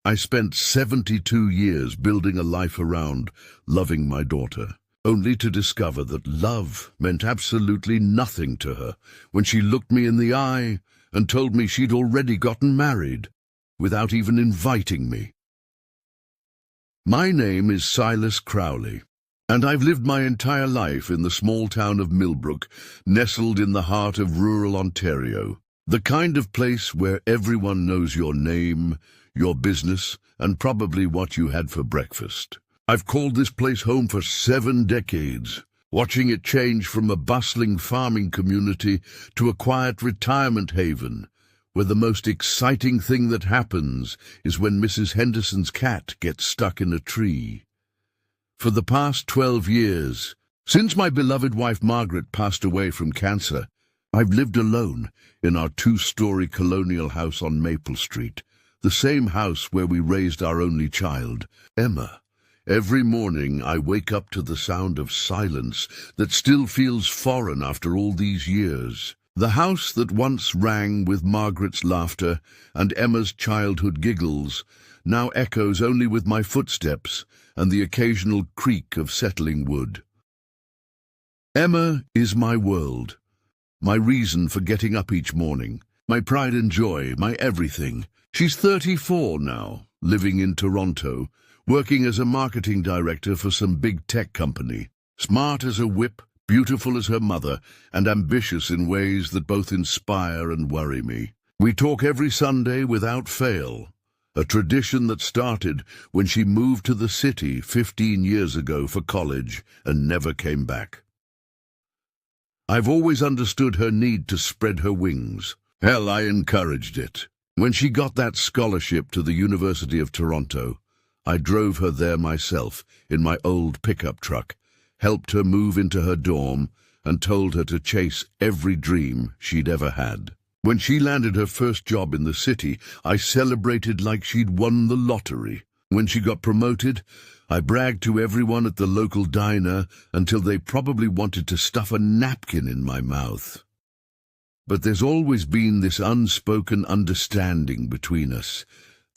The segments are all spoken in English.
I spent 72 years building a life around loving my daughter, only to discover that love meant absolutely nothing to her when she looked me in the eye and told me she'd already gotten married, without even inviting me. My name is Silas Crowley, and I've lived my entire life in the small town of Millbrook, nestled in the heart of rural Ontario, the kind of place where everyone knows your name, your business, and probably what you had for breakfast. I've called this place home for 7 decades, watching it change from a bustling farming community to a quiet retirement haven, where the most exciting thing that happens is when Mrs. Henderson's cat gets stuck in a tree. For the past 12 years, since my beloved wife Margaret passed away from cancer, I've lived alone in our 2-story colonial house on Maple Street, the same house where we raised our only child, Emma. Every morning I wake up to the sound of silence that still feels foreign after all these years. The house that once rang with Margaret's laughter and Emma's childhood giggles now echoes only with my footsteps and the occasional creak of settling wood. Emma is my world, my reason for getting up each morning, my pride and joy, my everything. She's 34 now, living in Toronto, working as a marketing director for some big tech company. Smart as a whip, beautiful as her mother, and ambitious in ways that both inspire and worry me. We talk every Sunday without fail, a tradition that started when she moved to the city 15 years ago for college and never came back. I've always understood her need to spread her wings. Hell, I encouraged it. When she got that scholarship to the University of Toronto, I drove her there myself in my old pickup truck, helped her move into her dorm, and told her to chase every dream she'd ever had. When she landed her first job in the city, I celebrated like she'd won the lottery. When she got promoted, I bragged to everyone at the local diner until they probably wanted to stuff a napkin in my mouth. But there's always been this unspoken understanding between us,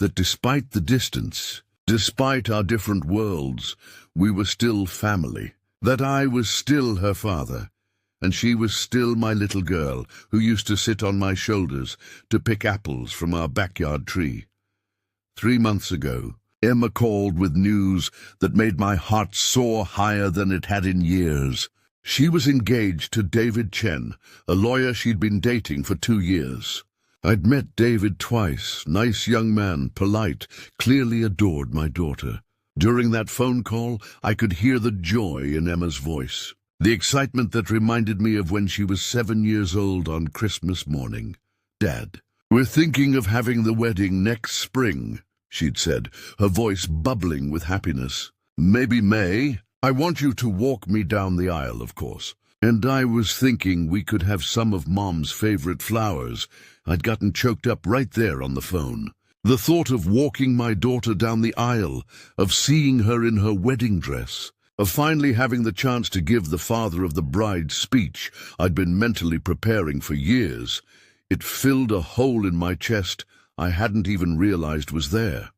that despite the distance, despite our different worlds, we were still family. That I was still her father, and she was still my little girl who used to sit on my shoulders to pick apples from our backyard tree. 3 months ago, Emma called with news that made my heart soar higher than it had in years. She was engaged to David Chen, a lawyer she'd been dating for 2 years. I'd met David twice, nice young man, polite, clearly adored my daughter. During that phone call, I could hear the joy in Emma's voice, the excitement that reminded me of when she was 7 years old on Christmas morning. "Dad, we're thinking of having the wedding next spring," she'd said, her voice bubbling with happiness. "Maybe May. I want you to walk me down the aisle, of course." And I was thinking we could have some of Mom's favorite flowers. I'd gotten choked up right there on the phone. The thought of walking my daughter down the aisle, of seeing her in her wedding dress, of finally having the chance to give the father of the bride speech I'd been mentally preparing for years, it filled a hole in my chest I hadn't even realized was there.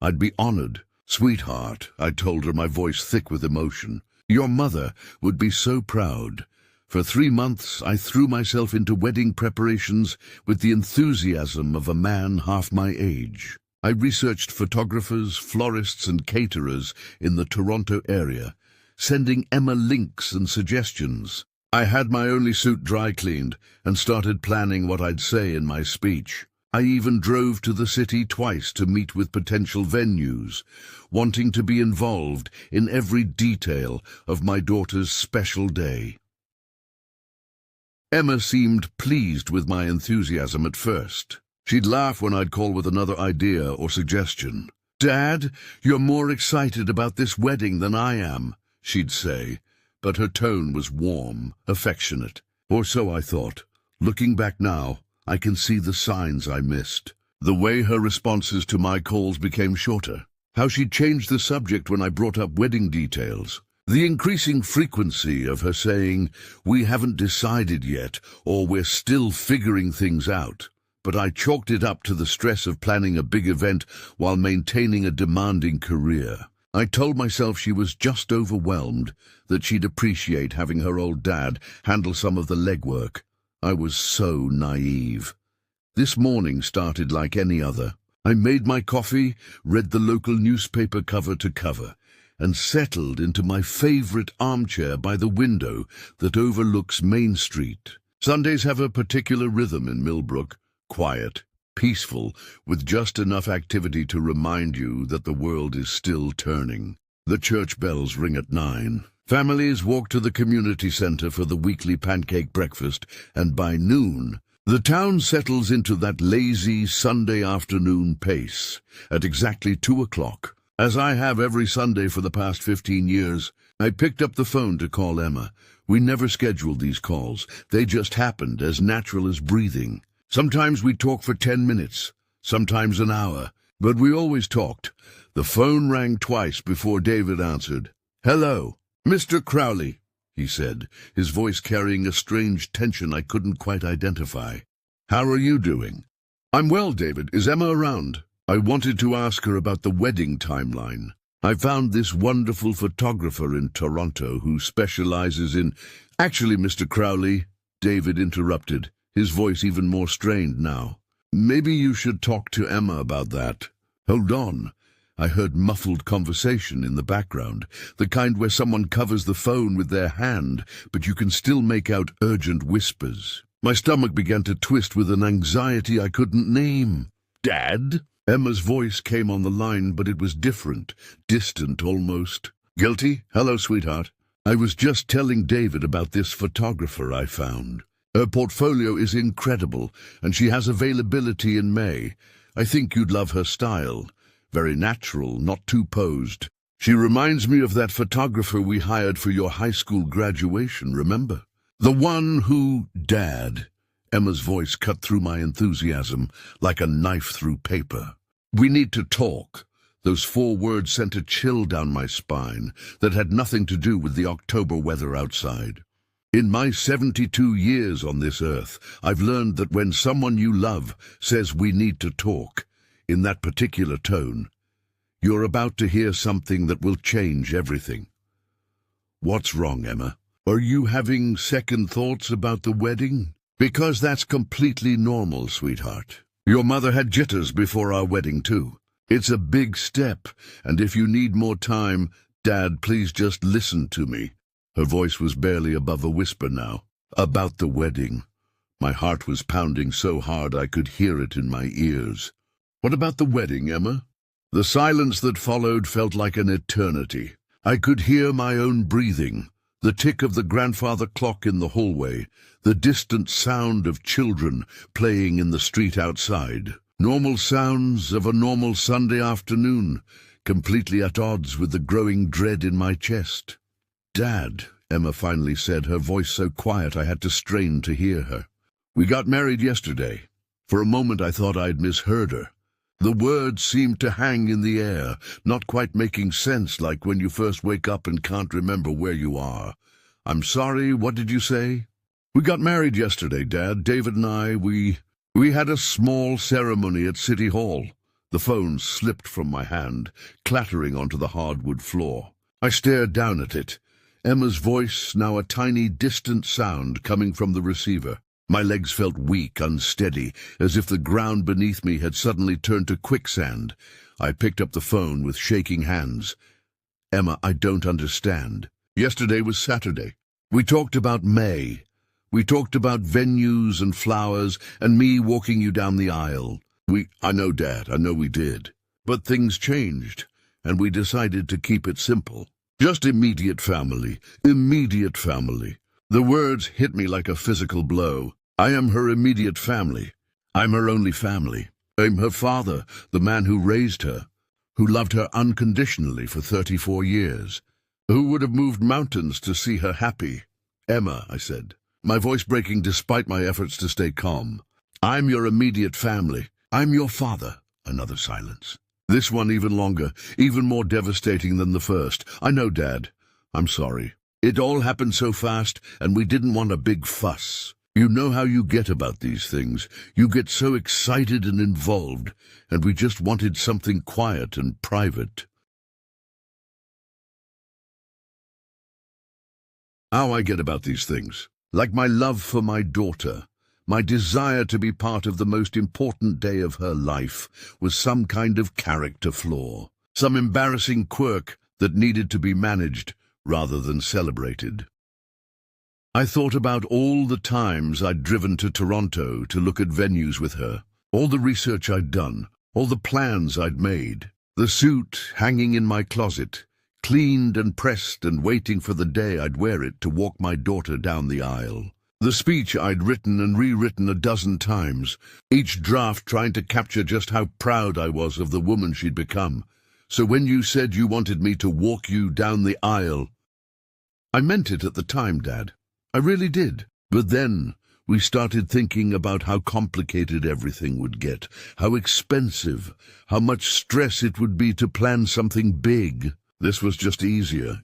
I'd be honored. "Sweetheart," I told her, my voice thick with emotion, "your mother would be so proud." For 3 months, I threw myself into wedding preparations with the enthusiasm of a man half my age. I researched photographers, florists, and caterers in the Toronto area, sending Emma links and suggestions. I had my only suit dry cleaned and started planning what I'd say in my speech. I even drove to the city twice to meet with potential venues, wanting to be involved in every detail of my daughter's special day. Emma seemed pleased with my enthusiasm at first. She'd laugh when I'd call with another idea or suggestion. "Dad, you're more excited about this wedding than I am," she'd say, but her tone was warm, affectionate. Or so I thought. Looking back now, I can see the signs I missed. The way her responses to my calls became shorter. How she'd changed the subject when I brought up wedding details. The increasing frequency of her saying, "We haven't decided yet," or "We're still figuring things out." but I chalked it up to the stress of planning a big event while maintaining a demanding career. I told myself she was just overwhelmed, that she'd appreciate having her old dad handle some of the legwork. I was so naive. This morning started like any other. I made my coffee, read the local newspaper cover to cover, and settled into my favorite armchair by the window that overlooks Main Street. Sundays have a particular rhythm in Millbrook, quiet, peaceful, with just enough activity to remind you that the world is still turning. The church bells ring at 9. Families walk to the community center for the weekly pancake breakfast, and by noon, the town settles into that lazy Sunday afternoon pace. At exactly 2 o'clock, as I have every Sunday for the past 15 years, I picked up the phone to call Emma. We never scheduled these calls. They just happened, as natural as breathing. Sometimes we talk for 10 minutes, sometimes an hour, but we always talked. The phone rang twice before David answered. "Hello, Mr. Crowley," he said, his voice carrying a strange tension I couldn't quite identify. "How are you doing?" "I'm well, David. Is Emma around?" I wanted to ask her about the wedding timeline. I found this wonderful photographer in Toronto who specializes in— "Actually, Mr. Crowley," David interrupted, his voice even more strained now. "Maybe you should talk to Emma about that." "Hold on." I heard muffled conversation in the background, the kind where someone covers the phone with their hand, but you can still make out urgent whispers. My stomach began to twist with an anxiety I couldn't name. "Dad?" Emma's voice came on the line, but it was different, distant almost. "Guilty? Hello, sweetheart. I was just telling David about this photographer I found. Her portfolio is incredible, and she has availability in May. I think you'd love her style. Very natural, not too posed. She reminds me of that photographer we hired for your high school graduation, remember? The one who— Dad." Emma's voice cut through my enthusiasm like a knife through paper. "We need to talk." Those 4 words sent a chill down my spine that had nothing to do with the October weather outside. In my 72 years on this earth, I've learned that when someone you love says we need to talk, in that particular tone, you're about to hear something that will change everything. "What's wrong, Emma? Are you having second thoughts about the wedding?" "Because that's completely normal, sweetheart. Your mother had jitters before our wedding, too. It's a big step, and if you need more time, Dad, please just listen to me." Her voice was barely above a whisper now. "About the wedding." My heart was pounding so hard I could hear it in my ears. "What about the wedding, Emma?" The silence that followed felt like an eternity. I could hear my own breathing, the tick of the grandfather clock in the hallway, the distant sound of children playing in the street outside. Normal sounds of a normal Sunday afternoon, completely at odds with the growing dread in my chest. "Dad," Emma finally said, her voice so quiet I had to strain to hear her. "We got married yesterday." For a moment I thought I'd misheard her. The words seemed to hang in the air, not quite making sense, like when you first wake up and can't remember where you are. "I'm sorry, what did you say?" "We got married yesterday, Dad. David and I, we had a small ceremony at City Hall." The phone slipped from my hand, clattering onto the hardwood floor. I stared down at it. Emma's voice, now a tiny, distant sound coming from the receiver. My legs felt weak, unsteady, as if the ground beneath me had suddenly turned to quicksand. I picked up the phone with shaking hands. "Emma, I don't understand. Yesterday was Saturday. We talked about May. We talked about venues and flowers and me walking you down the aisle. I know, Dad, I know we did. But things changed, and we decided to keep it simple. Just immediate family, immediate family." The words hit me like a physical blow. I am her immediate family. I'm her only family. I'm her father, the man who raised her, who loved her unconditionally for 34 years, who would have moved mountains to see her happy. "Emma," I said, my voice breaking despite my efforts to stay calm. "I'm your immediate family. I'm your father." Another silence. This one even longer, even more devastating than the first. "I know, Dad. I'm sorry. It all happened so fast, and we didn't want a big fuss. You know how you get about these things. You get so excited and involved, and we just wanted something quiet and private. How I get about these things. Like my love for my daughter. My desire to be part of the most important day of her life was some kind of character flaw. Some embarrassing quirk that needed to be managed rather than celebrated. I thought about all the times I'd driven to Toronto to look at venues with her, all the research I'd done, all the plans I'd made, the suit hanging in my closet, cleaned and pressed and waiting for the day I'd wear it to walk my daughter down the aisle. The speech I'd written and rewritten a dozen times, each draft trying to capture just how proud I was of the woman she'd become. So when you said you wanted me to walk you down the aisle, I meant it at the time, Dad. I really did. But then we started thinking about how complicated everything would get, how expensive, how much stress it would be to plan something big. This was just easier.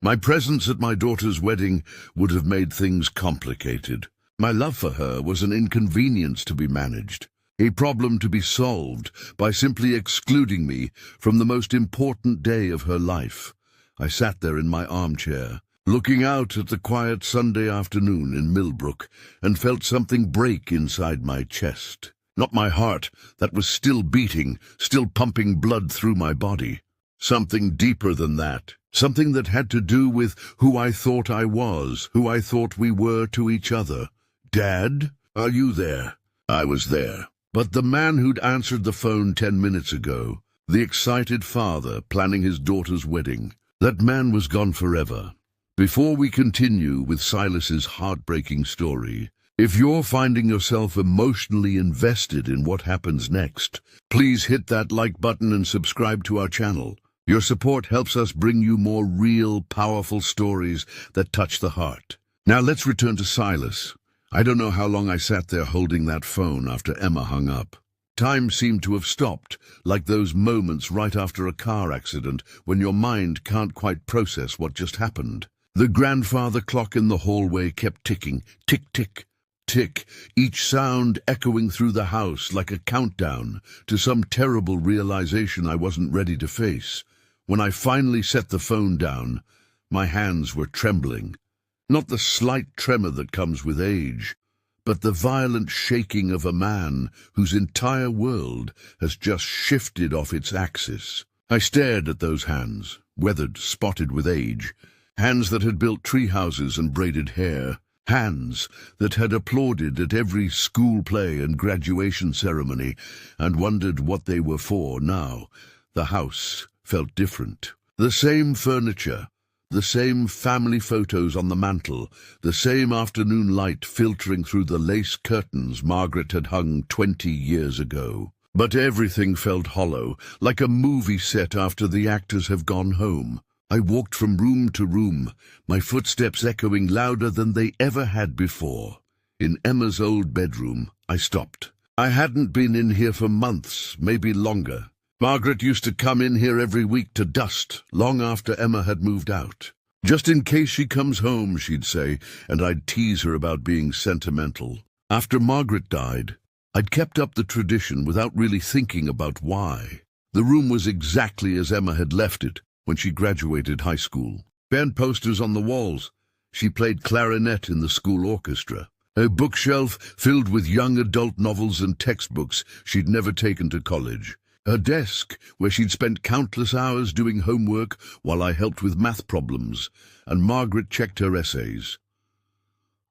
My presence at my daughter's wedding would have made things complicated. My love for her was an inconvenience to be managed, a problem to be solved by simply excluding me from the most important day of her life. I sat there in my armchair, looking out at the quiet Sunday afternoon in Millbrook, and felt something break inside my chest. Not my heart, that was still beating, still pumping blood through my body. Something deeper than that. Something that had to do with who I thought I was, who I thought we were to each other. Dad, are you there? I was there. But the man who'd answered the phone 10 minutes ago, the excited father planning his daughter's wedding, that man was gone forever. Before we continue with Silas's heartbreaking story, if you're finding yourself emotionally invested in what happens next, please hit that like button and subscribe to our channel. Your support helps us bring you more real, powerful stories that touch the heart. Now let's return to Silas. I don't know how long I sat there holding that phone after Emma hung up. Time seemed to have stopped, like those moments right after a car accident when your mind can't quite process what just happened. The grandfather clock in the hallway kept ticking, tick, tick, tick, each sound echoing through the house like a countdown to some terrible realization I wasn't ready to face. When I finally set the phone down, my hands were trembling. Not the slight tremor that comes with age, but the violent shaking of a man whose entire world has just shifted off its axis. I stared at those hands, weathered, spotted with age, hands that had built tree houses and braided hair, hands that had applauded at every school play and graduation ceremony, and wondered what they were for now. The house felt different. The same furniture, the same family photos on the mantel, the same afternoon light filtering through the lace curtains Margaret had hung 20 years ago. But everything felt hollow, like a movie set after the actors have gone home. I walked from room to room, my footsteps echoing louder than they ever had before. In Emma's old bedroom, I stopped. I hadn't been in here for months, maybe longer. Margaret used to come in here every week to dust, long after Emma had moved out. Just in case she comes home, she'd say, and I'd tease her about being sentimental. After Margaret died, I'd kept up the tradition without really thinking about why. The room was exactly as Emma had left it when she graduated high school. Band posters on the walls. She played clarinet in the school orchestra. A bookshelf filled with young adult novels and textbooks she'd never taken to college. Her desk, where she'd spent countless hours doing homework while I helped with math problems, and Margaret checked her essays.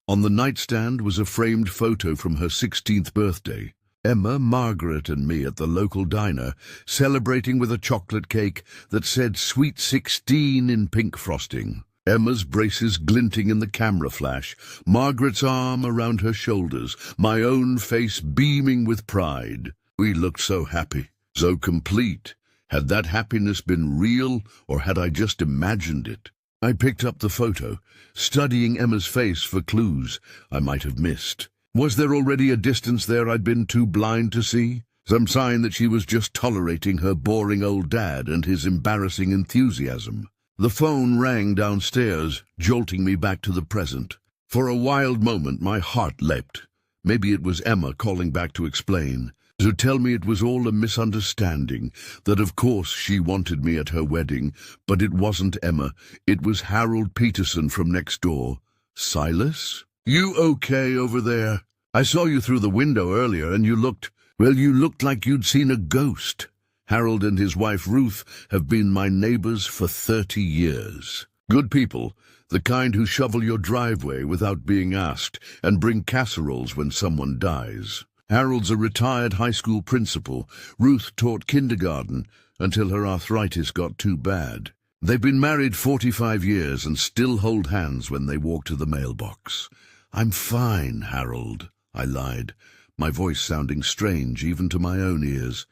On the nightstand was a framed photo from her 16th birthday. Emma, Margaret, and me at the local diner, celebrating with a chocolate cake that said Sweet 16 in pink frosting. Emma's braces glinting in the camera flash, Margaret's arm around her shoulders, my own face beaming with pride. We looked so happy. So complete. Had that happiness been real, or had I just imagined it? I picked up the photo, studying Emma's face for clues I might have missed. Was there already a distance there I'd been too blind to see? Some sign that she was just tolerating her boring old dad and his embarrassing enthusiasm? The phone rang downstairs, jolting me back to the present. For a wild moment, my heart leapt. Maybe it was Emma calling back to explain, to tell me it was all a misunderstanding, that of course she wanted me at her wedding, but it wasn't Emma, it was Harold Peterson from next door. Silas? You okay over there? I saw you through the window earlier and you looked like you'd seen a ghost. Harold and his wife Ruth have been my neighbors for 30 years. Good people, the kind who shovel your driveway without being asked and bring casseroles when someone dies. Harold's a retired high school principal. Ruth taught kindergarten until her arthritis got too bad. They've been married 45 years and still hold hands when they walk to the mailbox. I'm fine, Harold, I lied, my voice sounding strange even to my own ears.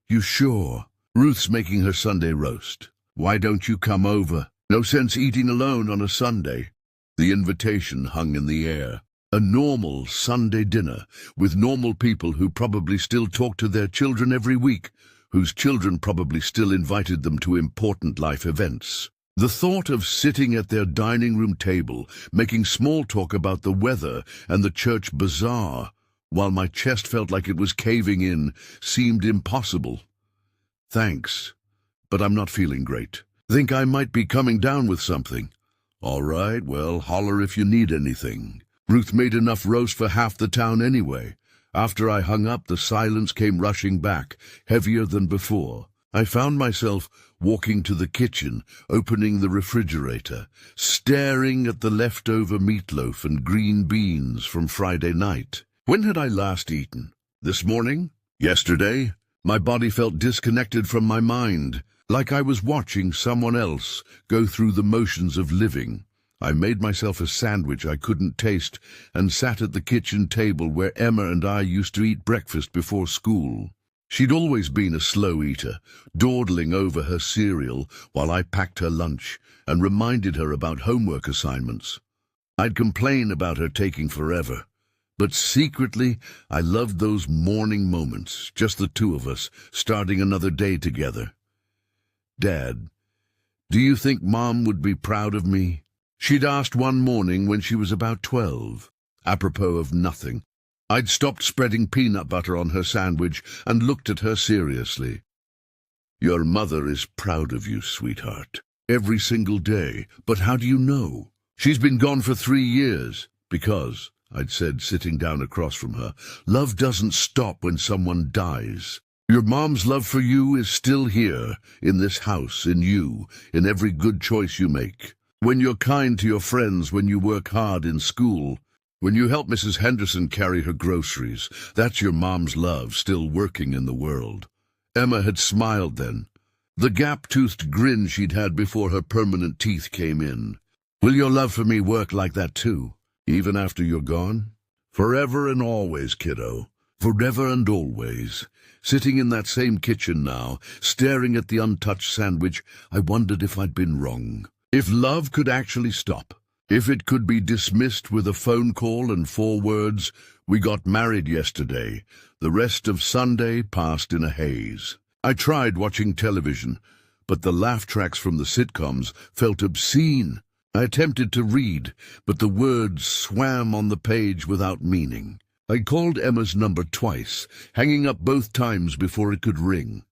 You sure? Ruth's making her Sunday roast. Why don't you come over? No sense eating alone on a Sunday. The invitation hung in the air. A normal Sunday dinner with normal people who probably still talk to their children every week, whose children probably still invited them to important life events. The thought of sitting at their dining room table, making small talk about the weather and the church bazaar, while my chest felt like it was caving in, seemed impossible. Thanks, but I'm not feeling great. Think I might be coming down with something. All right, well, holler if you need anything. Ruth made enough roast for half the town anyway. After I hung up, the silence came rushing back, heavier than before. I found myself walking to the kitchen, opening the refrigerator, staring at the leftover meatloaf and green beans from Friday night. When had I last eaten? This morning? Yesterday? My body felt disconnected from my mind, like I was watching someone else go through the motions of living. I made myself a sandwich I couldn't taste and sat at the kitchen table where Emma and I used to eat breakfast before school. She'd always been a slow eater, dawdling over her cereal while I packed her lunch and reminded her about homework assignments. I'd complain about her taking forever, but secretly I loved those morning moments, just the two of us, starting another day together. Dad, do you think Mom would be proud of me? She'd asked one morning when she was about 12, apropos of nothing. I'd stopped spreading peanut butter on her sandwich and looked at her seriously. Your mother is proud of you, sweetheart, every single day. But how do you know? She's been gone for 3 years. Because, I'd said, sitting down across from her, love doesn't stop when someone dies. Your mom's love for you is still here, in this house, in you, in every good choice you make. When you're kind to your friends, when you work hard in school, when you help Mrs. Henderson carry her groceries, that's your mom's love still working in the world. Emma had smiled then, the gap-toothed grin she'd had before her permanent teeth came in. Will your love for me work like that too, even after you're gone? Forever and always, kiddo. Forever and always. Sitting in that same kitchen now, staring at the untouched sandwich, I wondered if I'd been wrong. If love could actually stop. If it could be dismissed with a phone call and 4 words, we got married yesterday. The rest of Sunday passed in a haze. I tried watching television, but the laugh tracks from the sitcoms felt obscene. I attempted to read, but the words swam on the page without meaning. I called Emma's number twice, hanging up both times before it could ring.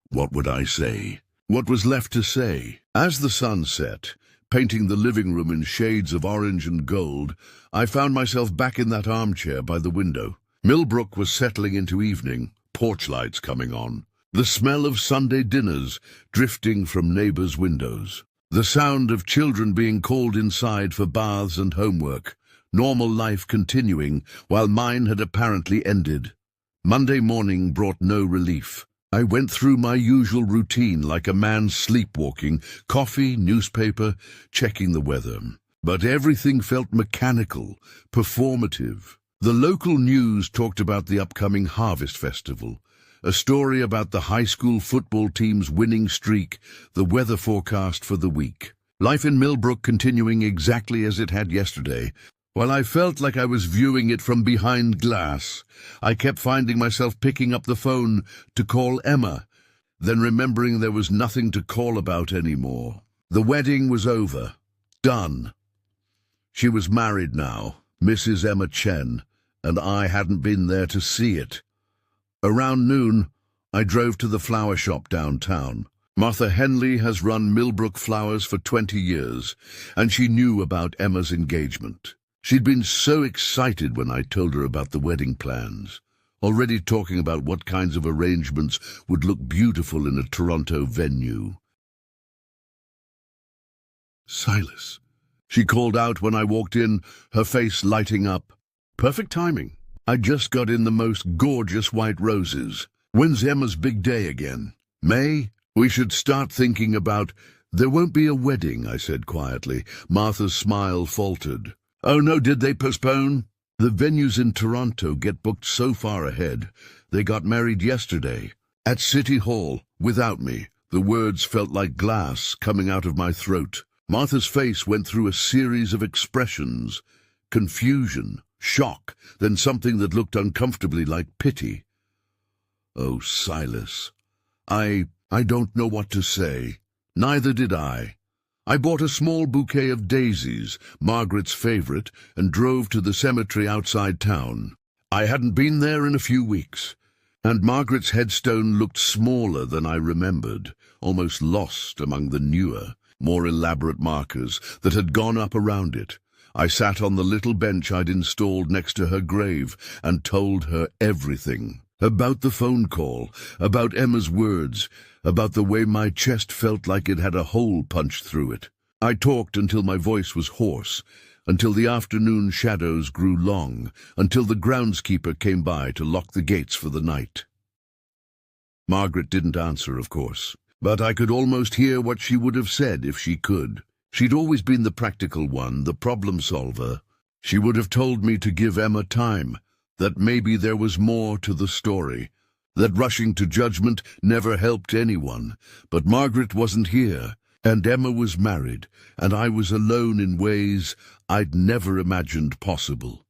What would I say? What was left to say? As the sun set, painting the living room in shades of orange and gold, I found myself back in that armchair by the window. Millbrook was settling into evening, porch lights coming on, the smell of Sunday dinners drifting from neighbors' windows, the sound of children being called inside for baths and homework, normal life continuing while mine had apparently ended. Monday morning brought no relief. I went through my usual routine like a man sleepwalking, coffee, newspaper, checking the weather. But everything felt mechanical, performative. The local news talked about the upcoming Harvest Festival, a story about the high school football team's winning streak, the weather forecast for the week. Life in Millbrook continuing exactly as it had yesterday. While I felt like I was viewing it from behind glass, I kept finding myself picking up the phone to call Emma, then remembering there was nothing to call about anymore. The wedding was over. Done. She was married now, Mrs. Emma Chen, and I hadn't been there to see it. Around noon, I drove to the flower shop downtown. Martha Henley has run Millbrook Flowers for 20 years, and she knew about Emma's engagement. She'd been so excited when I told her about the wedding plans, already talking about what kinds of arrangements would look beautiful in a Toronto venue. "Silas," she called out when I walked in, her face lighting up. Perfect timing. I just got in the most gorgeous white roses. When's Emma's big day again? May? We should start thinking about— There won't be a wedding, I said quietly. Martha's smile faltered. Oh no, did they postpone? The venues in Toronto get booked so far ahead. They got married yesterday. At City Hall, without me. The words felt like glass coming out of my throat. Martha's face went through a series of expressions. Confusion, shock, then something that looked uncomfortably like pity. Oh, Silas, I don't know what to say. Neither did I. I bought a small bouquet of daisies, Margaret's favorite, and drove to the cemetery outside town. I hadn't been there in a few weeks, and Margaret's headstone looked smaller than I remembered, almost lost among the newer, more elaborate markers that had gone up around it. I sat on the little bench I'd installed next to her grave and told her everything. About the phone call, about Emma's words, about the way my chest felt like it had a hole punched through it. I talked until my voice was hoarse, until the afternoon shadows grew long, until the groundskeeper came by to lock the gates for the night. Margaret didn't answer, of course, but I could almost hear what she would have said if she could. She'd always been the practical one, the problem solver. She would have told me to give Emma time, that maybe there was more to the story, that rushing to judgment never helped anyone. But Margaret wasn't here, and Emma was married, and I was alone in ways I'd never imagined possible.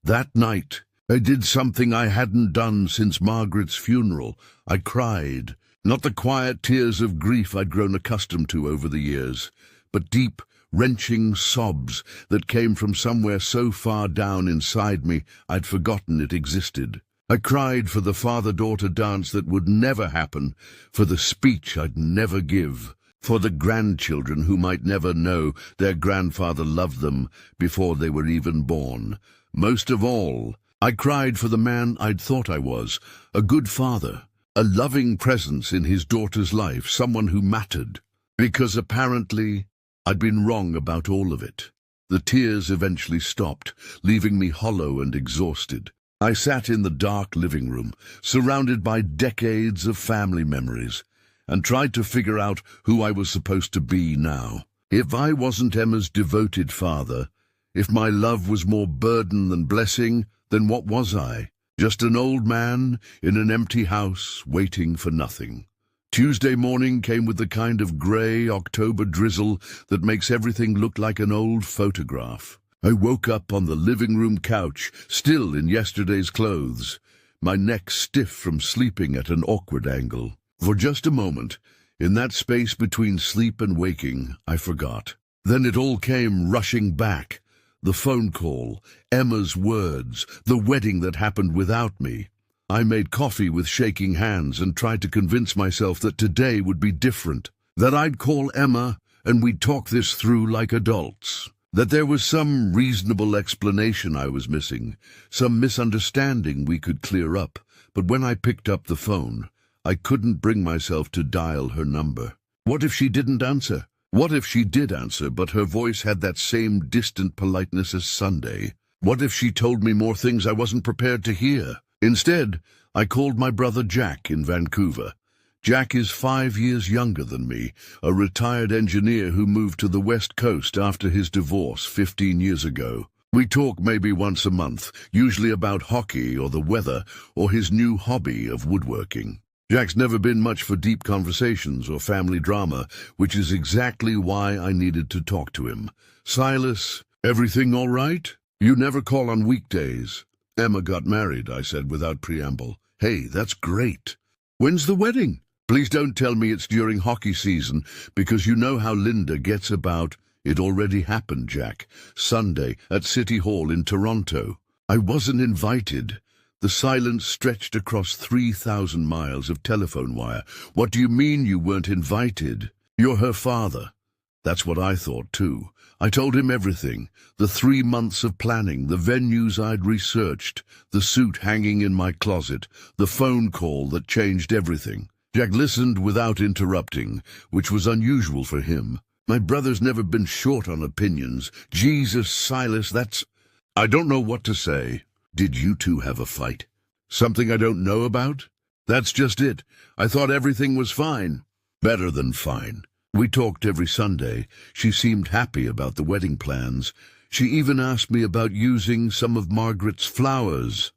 That night, I did something I hadn't done since Margaret's funeral. I cried, not the quiet tears of grief I'd grown accustomed to over the years, but deep, wrenching sobs that came from somewhere so far down inside me I'd forgotten it existed. I cried for the father-daughter dance that would never happen, for the speech I'd never give, for the grandchildren who might never know their grandfather loved them before they were even born. Most of all, I cried for the man I'd thought I was, a good father, a loving presence in his daughter's life, someone who mattered, because apparently I'd been wrong about all of it. The tears eventually stopped, leaving me hollow and exhausted. I sat in the dark living room, surrounded by decades of family memories, and tried to figure out who I was supposed to be now. If I wasn't Emma's devoted father, if my love was more burden than blessing, then what was I? Just an old man in an empty house, waiting for nothing. Tuesday morning came with the kind of grey October drizzle that makes everything look like an old photograph. I woke up on the living room couch, still in yesterday's clothes, my neck stiff from sleeping at an awkward angle. For just a moment, in that space between sleep and waking, I forgot. Then it all came rushing back. The phone call, Emma's words, the wedding that happened without me. I made coffee with shaking hands and tried to convince myself that today would be different, that I'd call Emma and we'd talk this through like adults, that there was some reasonable explanation I was missing, some misunderstanding we could clear up. But when I picked up the phone, I couldn't bring myself to dial her number. What if she didn't answer? What if she did answer, but her voice had that same distant politeness as Sunday? What if she told me more things I wasn't prepared to hear? Instead, I called my brother Jack in Vancouver. Jack is 5 years younger than me, a retired engineer who moved to the West Coast after his divorce 15 years ago. We talk maybe once a month, usually about hockey or the weather or his new hobby of woodworking. Jack's never been much for deep conversations or family drama, which is exactly why I needed to talk to him. Silas, everything all right? You never call on weekdays. Emma got married, I said without preamble. Hey, that's great. When's the wedding? Please don't tell me it's during hockey season, because you know how Linda gets about. It already happened, Jack. Sunday, at City Hall in Toronto. I wasn't invited. The silence stretched across 3,000 miles of telephone wire. What do you mean you weren't invited? You're her father. That's what I thought, too. I told him everything. The 3 months of planning, the venues I'd researched, the suit hanging in my closet, the phone call that changed everything. Jack listened without interrupting, which was unusual for him. My brother's never been short on opinions. Jesus, Silas, that's... I don't know what to say. Did you two have a fight? Something I don't know about? That's just it. I thought everything was fine. Better than fine. We talked every Sunday. She seemed happy about the wedding plans. She even asked me about using some of Margaret's flowers.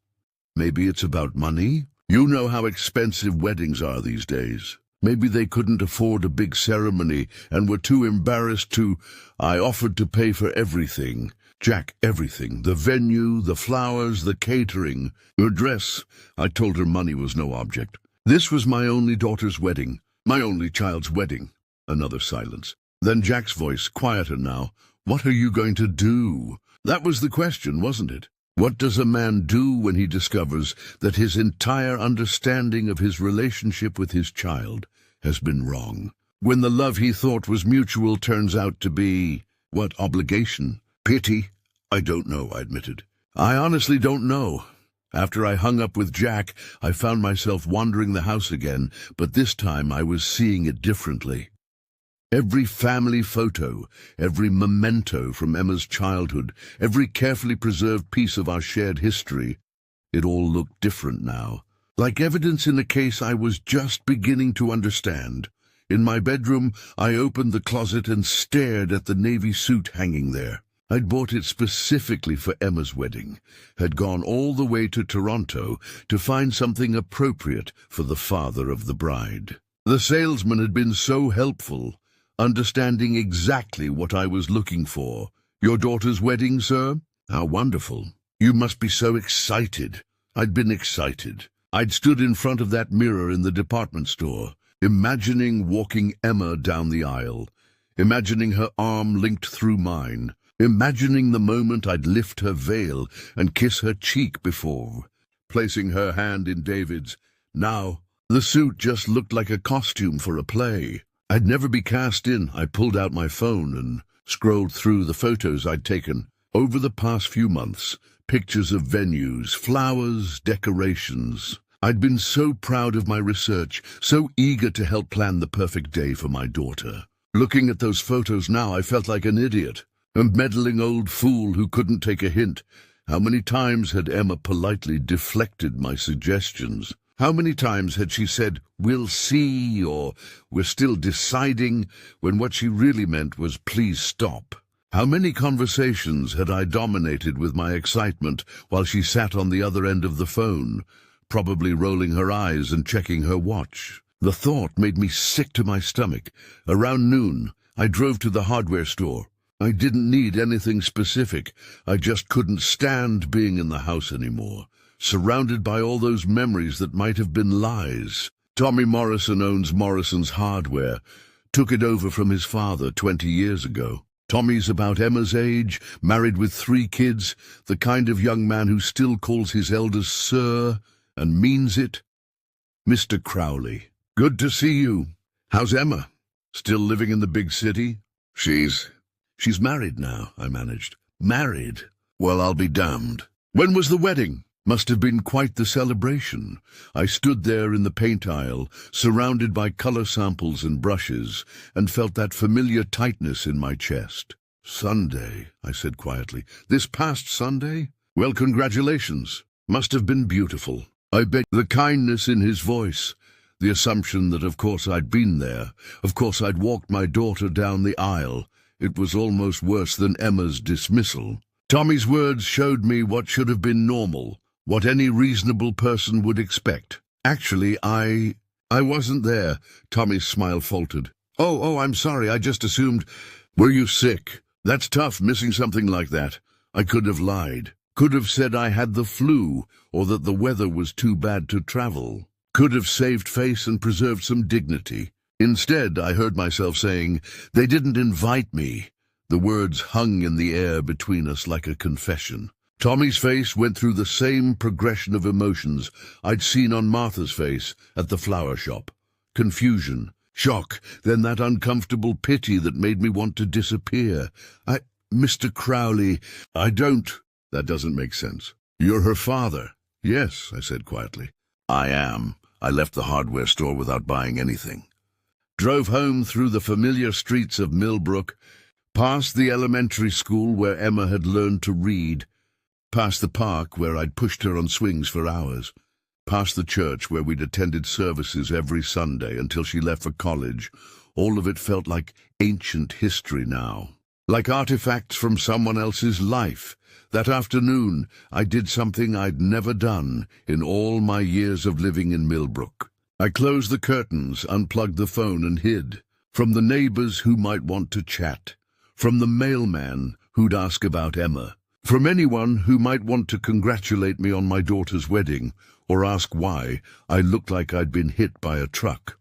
Maybe it's about money? You know how expensive weddings are these days. Maybe they couldn't afford a big ceremony and were too embarrassed to... I offered to pay for everything. Jack, everything. The venue, the flowers, the catering. Her dress. I told her money was no object. This was my only daughter's wedding. My only child's wedding. Another silence. Then Jack's voice, quieter now. What are you going to do? That was the question, wasn't it? What does a man do when he discovers that his entire understanding of his relationship with his child has been wrong? When the love he thought was mutual turns out to be, what, obligation? Pity? I don't know, I admitted. I honestly don't know. After I hung up with Jack, I found myself wandering the house again, but this time I was seeing it differently. Every family photo, every memento from Emma's childhood, every carefully preserved piece of our shared history, it all looked different now. Like evidence in a case I was just beginning to understand. In my bedroom, I opened the closet and stared at the navy suit hanging there. I'd bought it specifically for Emma's wedding, had gone all the way to Toronto to find something appropriate for the father of the bride. The salesman had been so helpful, understanding exactly what I was looking for. Your daughter's wedding, sir? How wonderful. You must be so excited. I'd been excited. I'd stood in front of that mirror in the department store, imagining walking Emma down the aisle, imagining her arm linked through mine, imagining the moment I'd lift her veil and kiss her cheek before, placing her hand in David's. Now, the suit just looked like a costume for a play. I'd never be cast in. I pulled out my phone and scrolled through the photos I'd taken. Over the past few months, pictures of venues, flowers, decorations. I'd been so proud of my research, so eager to help plan the perfect day for my daughter. Looking at those photos now, I felt like an idiot. A meddling old fool who couldn't take a hint. How many times had Emma politely deflected my suggestions? How many times had she said, "We'll see," or "We're still deciding," when what she really meant was, "Please stop"? How many conversations had I dominated with my excitement while she sat on the other end of the phone, probably rolling her eyes and checking her watch? The thought made me sick to my stomach. Around noon, I drove to the hardware store. I didn't need anything specific. I just couldn't stand being in the house anymore, surrounded by all those memories that might have been lies. Tommy Morrison owns Morrison's Hardware, took it over from his father 20 years ago. Tommy's about Emma's age, married with 3 kids, the kind of young man who still calls his elders sir and means it. Mr. Crowley, good to see you. How's Emma? Still living in the big city? She's married now, I managed. Married? Well, I'll be damned. When was the wedding? Must have been quite the celebration. I stood there in the paint aisle, surrounded by color samples and brushes, and felt that familiar tightness in my chest. Sunday, I said quietly. This past Sunday? Well, congratulations. Must have been beautiful. I bet. The kindness in his voice, the assumption that of course I'd been there, of course I'd walked my daughter down the aisle. It was almost worse than Emma's dismissal. Tommy's words showed me what should have been normal, what any reasonable person would expect. Actually, I wasn't there. Tommy's smile faltered. Oh, I'm sorry, I just assumed. Were you sick? That's tough, missing something like that. I could have lied. Could have said I had the flu, or that the weather was too bad to travel. Could have saved face and preserved some dignity. Instead, I heard myself saying, they didn't invite me. The words hung in the air between us like a confession. Tommy's face went through the same progression of emotions I'd seen on Martha's face at the flower shop. Confusion, shock, then that uncomfortable pity that made me want to disappear. Mr. Crowley, I don't... That doesn't make sense. You're her father. Yes, I said quietly. I am. I left the hardware store without buying anything. Drove home through the familiar streets of Millbrook, past the elementary school where Emma had learned to read, past the park where I'd pushed her on swings for hours, past the church where we'd attended services every Sunday until she left for college. All of it felt like ancient history now, like artifacts from someone else's life. That afternoon, I did something I'd never done in all my years of living in Millbrook. I closed the curtains, unplugged the phone, and hid from the neighbors who might want to chat, from the mailman who'd ask about Emma, from anyone who might want to congratulate me on my daughter's wedding or ask why I looked like I'd been hit by a truck.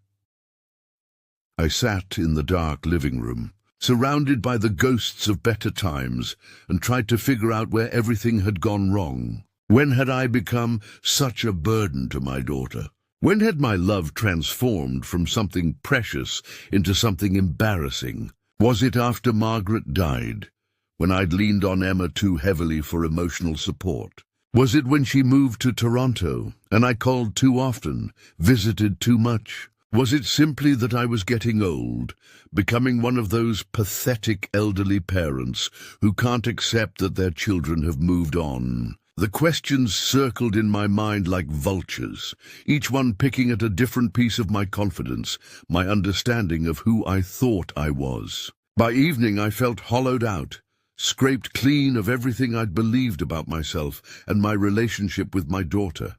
I sat in the dark living room, surrounded by the ghosts of better times, and tried to figure out where everything had gone wrong. When had I become such a burden to my daughter? When had my love transformed from something precious into something embarrassing? Was it after Margaret died, when I'd leaned on Emma too heavily for emotional support? Was it when she moved to Toronto, and I called too often, visited too much? Was it simply that I was getting old, becoming one of those pathetic elderly parents who can't accept that their children have moved on? The questions circled in my mind like vultures, each one picking at a different piece of my confidence, my understanding of who I thought I was. By evening I felt hollowed out, scraped clean of everything I'd believed about myself and my relationship with my daughter.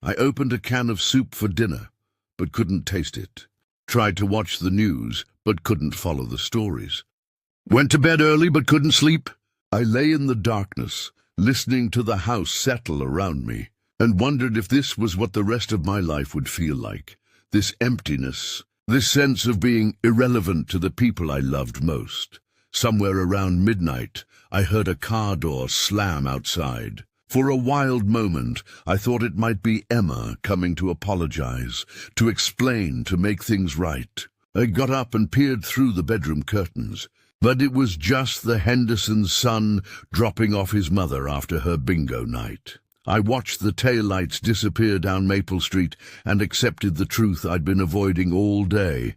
I opened a can of soup for dinner, but couldn't taste it. Tried to watch the news, but couldn't follow the stories. Went to bed early, but couldn't sleep. I lay in the darkness, listening to the house settle around me, and wondered if this was what the rest of my life would feel like. This emptiness, this sense of being irrelevant to the people I loved most. Somewhere around midnight, I heard a car door slam outside. For a wild moment, I thought it might be Emma coming to apologize, to explain, to make things right. I got up and peered through the bedroom curtains. But it was just the Henderson's son dropping off his mother after her bingo night. I watched the taillights disappear down Maple Street and accepted the truth I'd been avoiding all day.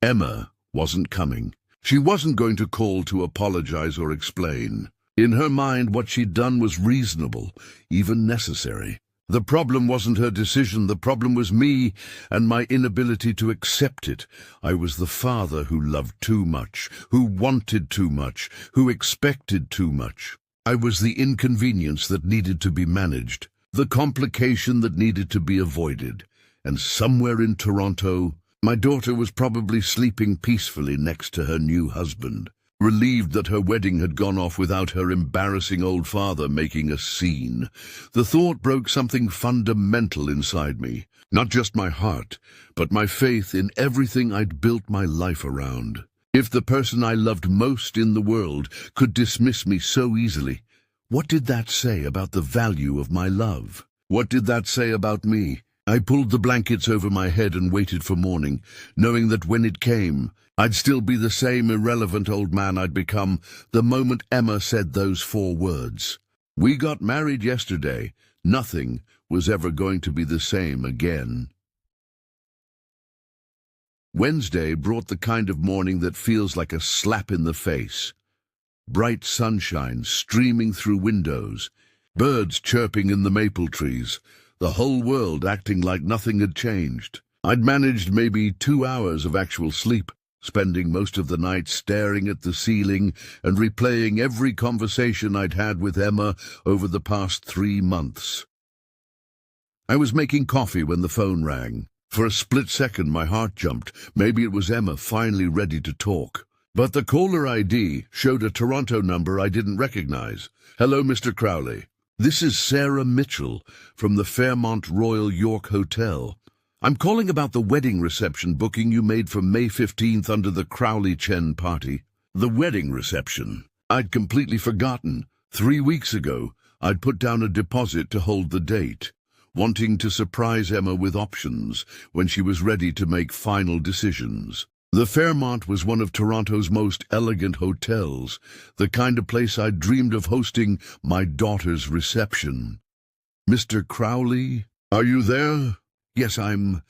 Emma wasn't coming. She wasn't going to call to apologize or explain. In her mind, what she'd done was reasonable, even necessary. The problem wasn't her decision, the problem was me and my inability to accept it. I was the father who loved too much, who wanted too much, who expected too much. I was the inconvenience that needed to be managed, the complication that needed to be avoided. And somewhere in Toronto, my daughter was probably sleeping peacefully next to her new husband, relieved that her wedding had gone off without her embarrassing old father making a scene. The thought broke something fundamental inside me, not just my heart, but my faith in everything I'd built my life around. If the person I loved most in the world could dismiss me so easily, what did that say about the value of my love? What did that say about me? I pulled the blankets over my head and waited for morning, knowing that when it came, I'd still be the same irrelevant old man I'd become the moment Emma said those 4 words. We got married yesterday. Nothing was ever going to be the same again. Wednesday brought the kind of morning that feels like a slap in the face. Bright sunshine streaming through windows, birds chirping in the maple trees, the whole world acting like nothing had changed. I'd managed maybe 2 hours of actual sleep, spending most of the night staring at the ceiling and replaying every conversation I'd had with Emma over the past 3 months. I was making coffee when the phone rang. For a split second my heart jumped. Maybe it was Emma finally ready to talk. But the caller ID showed a Toronto number I didn't recognize. Hello, Mr. Crowley. This is Sarah Mitchell from the Fairmont Royal York Hotel. I'm calling about the wedding reception booking you made for May 15th under the Crowley Chen party. The wedding reception. I'd completely forgotten. 3 weeks ago, I'd put down a deposit to hold the date, wanting to surprise Emma with options when she was ready to make final decisions. The Fairmont was one of Toronto's most elegant hotels, the kind of place I'd dreamed of hosting my daughter's reception. "Mr. Crowley, are you there?" Yes, I'm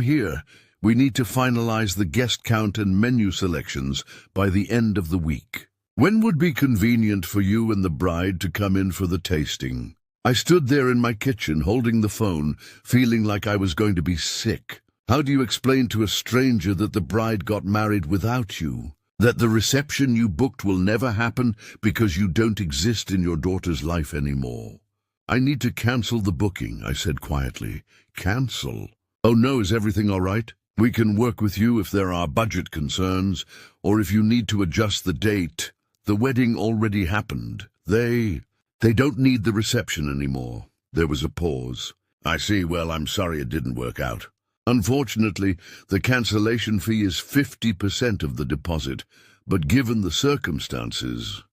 here. We need to finalize the guest count and menu selections by the end of the week. When would be convenient for you and the bride to come in for the tasting? I stood there in my kitchen holding the phone, feeling like I was going to be sick. How do you explain to a stranger that the bride got married without you? That the reception you booked will never happen because you don't exist in your daughter's life anymore? "I need to cancel the booking," I said quietly. "Cancel? Oh no, is everything all right? We can work with you if there are budget concerns, or if you need to adjust the date. The wedding already happened. They don't need the reception anymore." There was a pause. "I see. Well, I'm sorry it didn't work out. Unfortunately, the cancellation fee is 50% of the deposit, but given the circumstances..."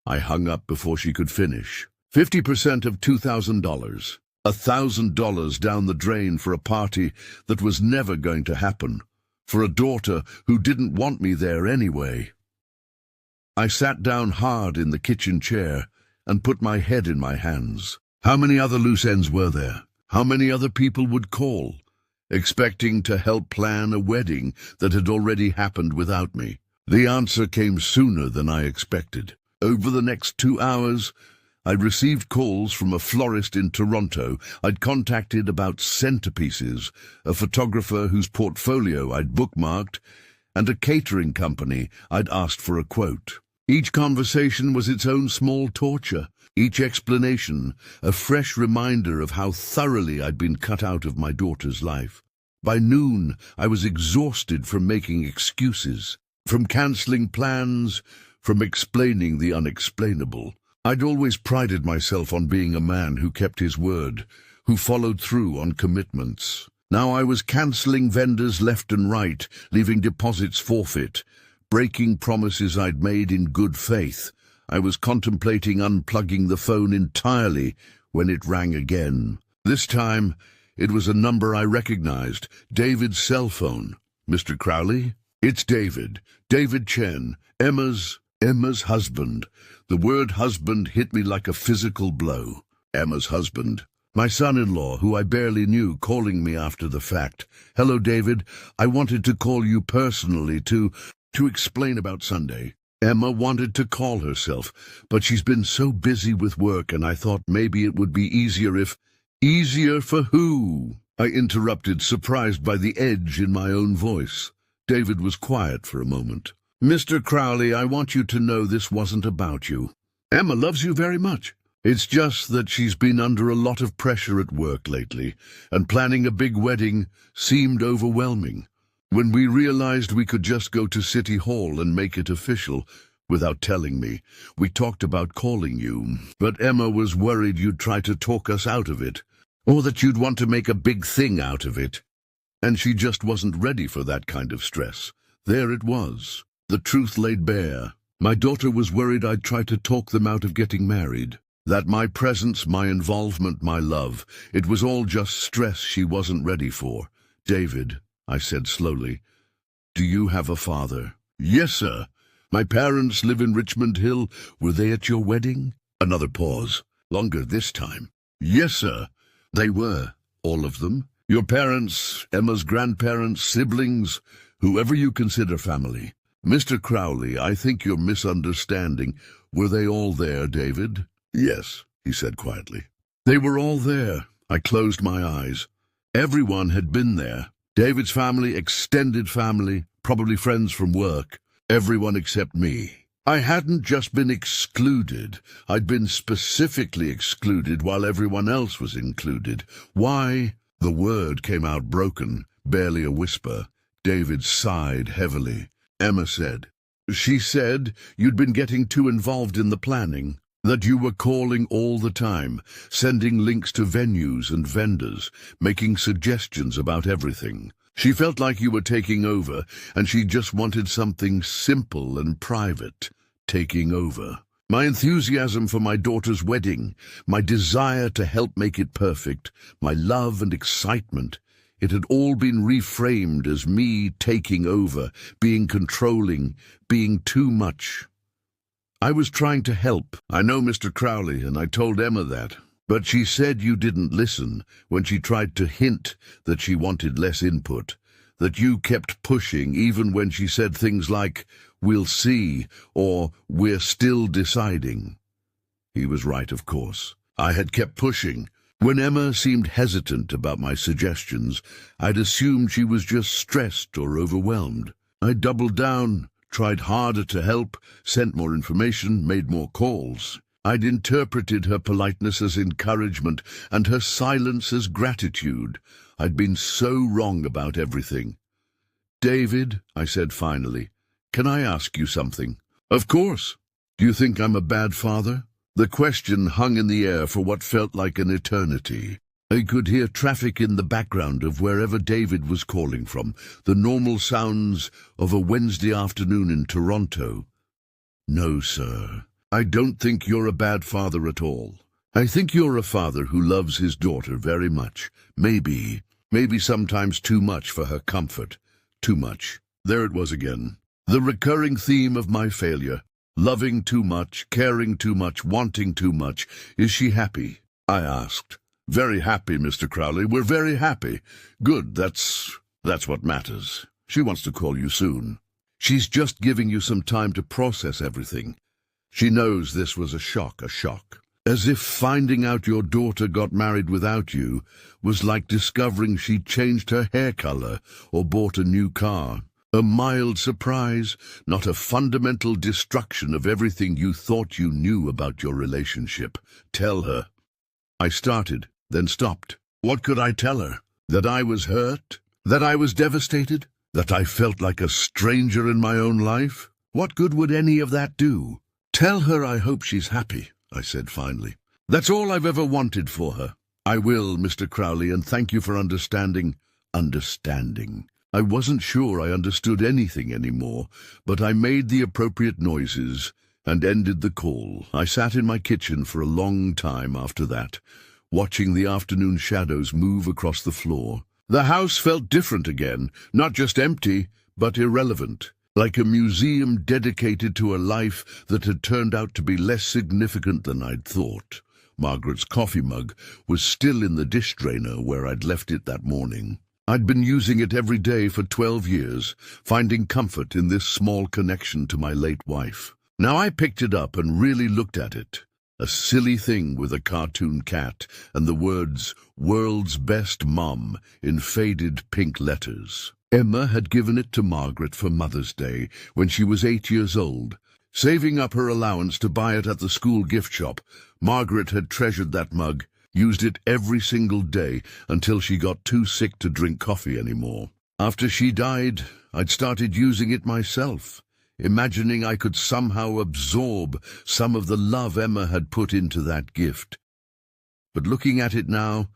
I hung up before she could finish. 50% of $2,000. $1,000 down the drain for a party that was never going to happen, for a daughter who didn't want me there anyway. I sat down hard in the kitchen chair and put my head in my hands. How many other loose ends were there? How many other people would call, expecting to help plan a wedding that had already happened without me? The answer came sooner than I expected. Over the next 2 hours, I received calls from a florist in Toronto I'd contacted about centerpieces, a photographer whose portfolio I'd bookmarked, and a catering company I'd asked for a quote. Each conversation was its own small torture, each explanation a fresh reminder of how thoroughly I'd been cut out of my daughter's life. By noon, I was exhausted from making excuses, from cancelling plans, from explaining the unexplainable. I'd always prided myself on being a man who kept his word, who followed through on commitments. Now I was cancelling vendors left and right, leaving deposits forfeit, breaking promises I'd made in good faith. I was contemplating unplugging the phone entirely when it rang again. This time, it was a number I recognized, David's cell phone. "Mr. Crowley?" "It's David. David Chen, Emma's husband." The word husband hit me like a physical blow. Emma's husband. My son-in-law, who I barely knew, calling me after the fact. "Hello, David. I wanted to call you personally to explain about Sunday." Emma wanted to call herself, but she's been so busy with work, and I thought maybe it would be easier if... "Easier for who?" I interrupted, surprised by the edge in my own voice. David was quiet for a moment. "Mr. Crowley, I want you to know this wasn't about you. Emma loves you very much. It's just that she's been under a lot of pressure at work lately, and planning a big wedding seemed overwhelming. When we realized we could just go to City Hall and make it official, without telling me, we talked about calling you. But Emma was worried you'd try to talk us out of it, or that you'd want to make a big thing out of it. And she just wasn't ready for that kind of stress. There it was. The truth laid bare. My daughter was worried I'd try to talk them out of getting married. That my presence, my involvement, my love, it was all just stress she wasn't ready for. "David," I said slowly, "do you have a father?" "Yes, sir. My parents live in Richmond Hill. Were they at your wedding?" Another pause. Longer this time. "Yes, sir. They were. All of them? Your parents, Emma's grandparents, siblings, whoever you consider family." "Mr. Crowley, I think you're misunderstanding. Were they all there, David?" "Yes," he said quietly. "They were all there." I closed my eyes. Everyone had been there. David's family, extended family, probably friends from work. Everyone except me. I hadn't just been excluded. I'd been specifically excluded while everyone else was included. Why? The word came out broken, barely a whisper. David sighed heavily. Emma said, "She said you'd been getting too involved in the planning, that you were calling all the time, sending links to venues and vendors, making suggestions about everything. She felt like you were taking over, and she just wanted something simple and private. Taking over. My enthusiasm for my daughter's wedding, my desire to help make it perfect, my love and excitement, it had all been reframed as me taking over, being controlling, being too much. I was trying to help. I know, Mr. Crowley, and I told Emma that. But she said you didn't listen when she tried to hint that she wanted less input, that you kept pushing even when she said things like, "We'll see," or "We're still deciding." He was right, of course. I had kept pushing. When Emma seemed hesitant about my suggestions, I'd assumed she was just stressed or overwhelmed. I doubled down, tried harder to help, sent more information, made more calls. I'd interpreted her politeness as encouragement and her silence as gratitude. I'd been so wrong about everything. "David," I said finally, "can I ask you something?" "Of course." "Do you think I'm a bad father?" The question hung in the air for what felt like an eternity. I could hear traffic in the background of wherever David was calling from, the normal sounds of a Wednesday afternoon in Toronto. "No, sir. I don't think you're a bad father at all. I think you're a father who loves his daughter very much. Maybe sometimes too much for her comfort. Too much." There it was again. The recurring theme of my failure. Loving too much, caring too much, wanting too much. "Is she happy?" I asked. "Very happy, Mr. Crowley. We're very happy." "Good, that's what matters. She wants to call you soon. She's just giving you some time to process everything. She knows this was a shock. As if finding out your daughter got married without you was like discovering she'd changed her hair color or bought a new car. A mild surprise, not a fundamental destruction of everything you thought you knew about your relationship. Tell her." I started, then stopped. What could I tell her? That I was hurt? That I was devastated? That I felt like a stranger in my own life? What good would any of that do? "Tell her I hope she's happy," I said finally. "That's all I've ever wanted for her." "I will, Mr. Crowley, and thank you for understanding." Understanding. I wasn't sure I understood anything anymore, but I made the appropriate noises and ended the call. I sat in my kitchen for a long time after that, watching the afternoon shadows move across the floor. The house felt different again, not just empty, but irrelevant, like a museum dedicated to a life that had turned out to be less significant than I'd thought. Margaret's coffee mug was still in the dish drainer where I'd left it that morning. I'd been using it every day for 12 years, finding comfort in this small connection to my late wife. Now I picked it up and really looked at it. A silly thing with a cartoon cat and the words, "World's Best Mom," in faded pink letters. Emma had given it to Margaret for Mother's Day when she was 8 years old. Saving up her allowance to buy it at the school gift shop, Margaret had treasured that mug, used it every single day until she got too sick to drink coffee anymore. After she died, I'd started using it myself, imagining I could somehow absorb some of the love Emma had put into that gift. But looking at it now,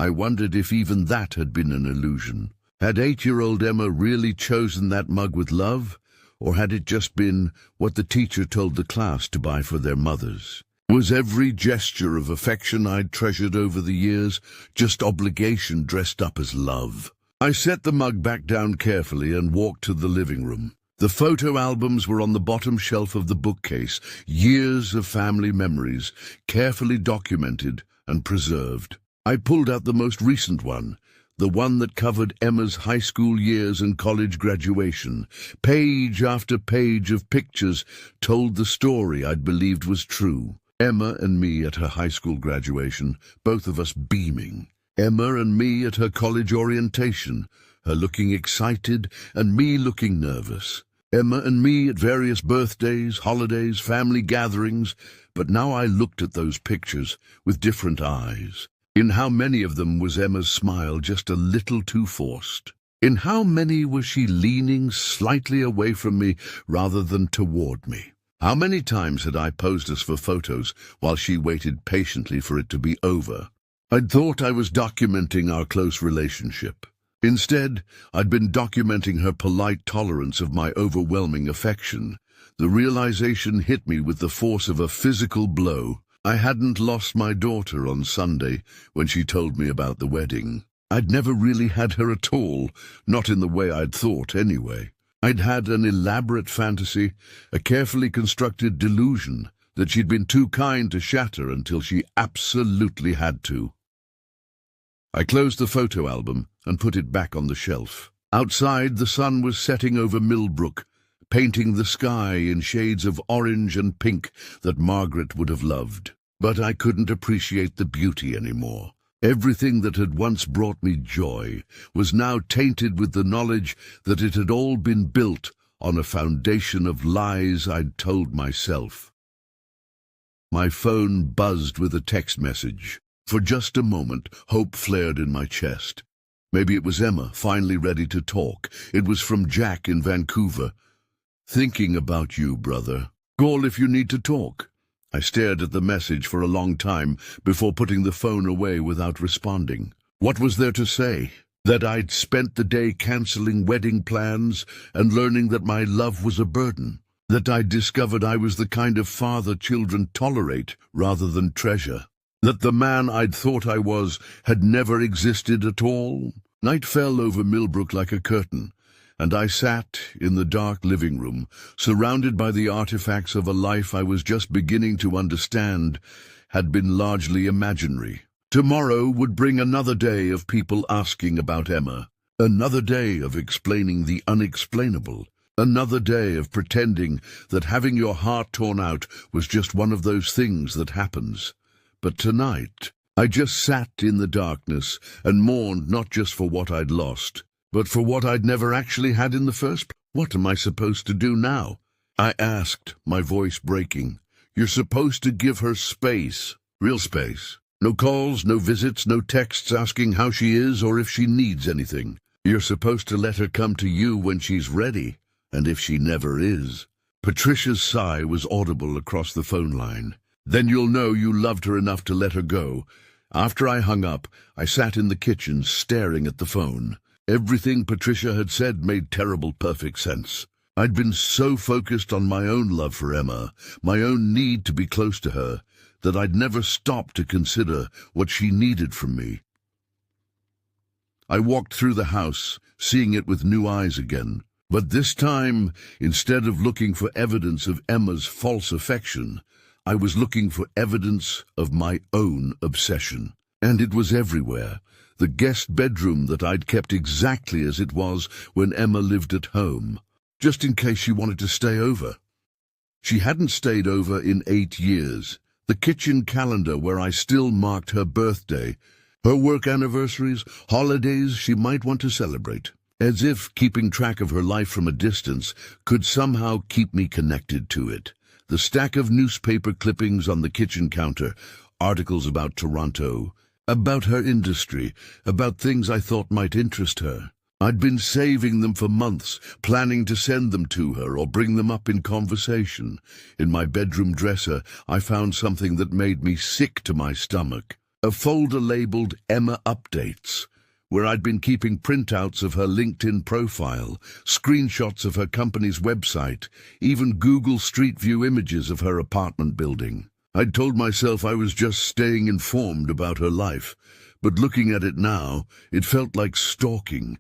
I wondered if even that had been an illusion. Had 8-year-old Emma really chosen that mug with love, or had it just been what the teacher told the class to buy for their mothers? Was every gesture of affection I'd treasured over the years just obligation dressed up as love? I set the mug back down carefully and walked to the living room. The photo albums were on the bottom shelf of the bookcase, years of family memories, carefully documented and preserved. I pulled out the most recent one, the one that covered Emma's high school years and college graduation. Page after page of pictures told the story I'd believed was true. Emma and me at her high school graduation, both of us beaming. Emma and me at her college orientation, her looking excited and me looking nervous. Emma and me at various birthdays, holidays, family gatherings, but now I looked at those pictures with different eyes. In how many of them was Emma's smile just a little too forced? In how many was she leaning slightly away from me rather than toward me? How many times had I posed us for photos while she waited patiently for it to be over? I'd thought I was documenting our close relationship. Instead, I'd been documenting her polite tolerance of my overwhelming affection. The realization hit me with the force of a physical blow. I hadn't lost my daughter on Sunday when she told me about the wedding. I'd never really had her at all, not in the way I'd thought anyway. I'd had an elaborate fantasy, a carefully constructed delusion that she'd been too kind to shatter until she absolutely had to. I closed the photo album and put it back on the shelf. Outside, the sun was setting over Millbrook, painting the sky in shades of orange and pink that Margaret would have loved. But I couldn't appreciate the beauty anymore. Everything that had once brought me joy was now tainted with the knowledge that it had all been built on a foundation of lies I'd told myself. My phone buzzed with a text message. For just a moment, hope flared in my chest. Maybe it was Emma, finally ready to talk. It was from Jack in Vancouver. "Thinking about you, brother. Call if you need to talk." I stared at the message for a long time before putting the phone away without responding. What was there to say? That I'd spent the day canceling wedding plans and learning that my love was a burden? That I'd discovered I was the kind of father children tolerate rather than treasure? That the man I'd thought I was had never existed at all? Night fell over Millbrook like a curtain, and I sat in the dark living room, surrounded by the artifacts of a life I was just beginning to understand had been largely imaginary. Tomorrow would bring another day of people asking about Emma, another day of explaining the unexplainable, another day of pretending that having your heart torn out was just one of those things that happens. But tonight, I just sat in the darkness and mourned not just for what I'd lost, but for what I'd never actually had in the first place. What am I supposed to do now? I asked, my voice breaking. You're supposed to give her space, real space. No calls, no visits, no texts asking how she is or if she needs anything. You're supposed to let her come to you when she's ready, and if she never is. Patricia's sigh was audible across the phone line. Then you'll know you loved her enough to let her go. After I hung up, I sat in the kitchen staring at the phone. Everything Patricia had said made terrible perfect sense. I'd been so focused on my own love for Emma, my own need to be close to her, that I'd never stopped to consider what she needed from me. I walked through the house, seeing it with new eyes again. But this time, instead of looking for evidence of Emma's false affection, I was looking for evidence of my own obsession. And it was everywhere. The guest bedroom that I'd kept exactly as it was when Emma lived at home, just in case she wanted to stay over. She hadn't stayed over in 8 years. The kitchen calendar where I still marked her birthday, her work anniversaries, holidays she might want to celebrate. As if keeping track of her life from a distance could somehow keep me connected to it. The stack of newspaper clippings on the kitchen counter, articles about Toronto, about her industry, about things I thought might interest her. I'd been saving them for months, planning to send them to her or bring them up in conversation. In my bedroom dresser, I found something that made me sick to my stomach. A folder labeled Emma Updates, where I'd been keeping printouts of her LinkedIn profile, screenshots of her company's website, even Google Street View images of her apartment building. I'd told myself I was just staying informed about her life, but looking at it now, it felt like stalking.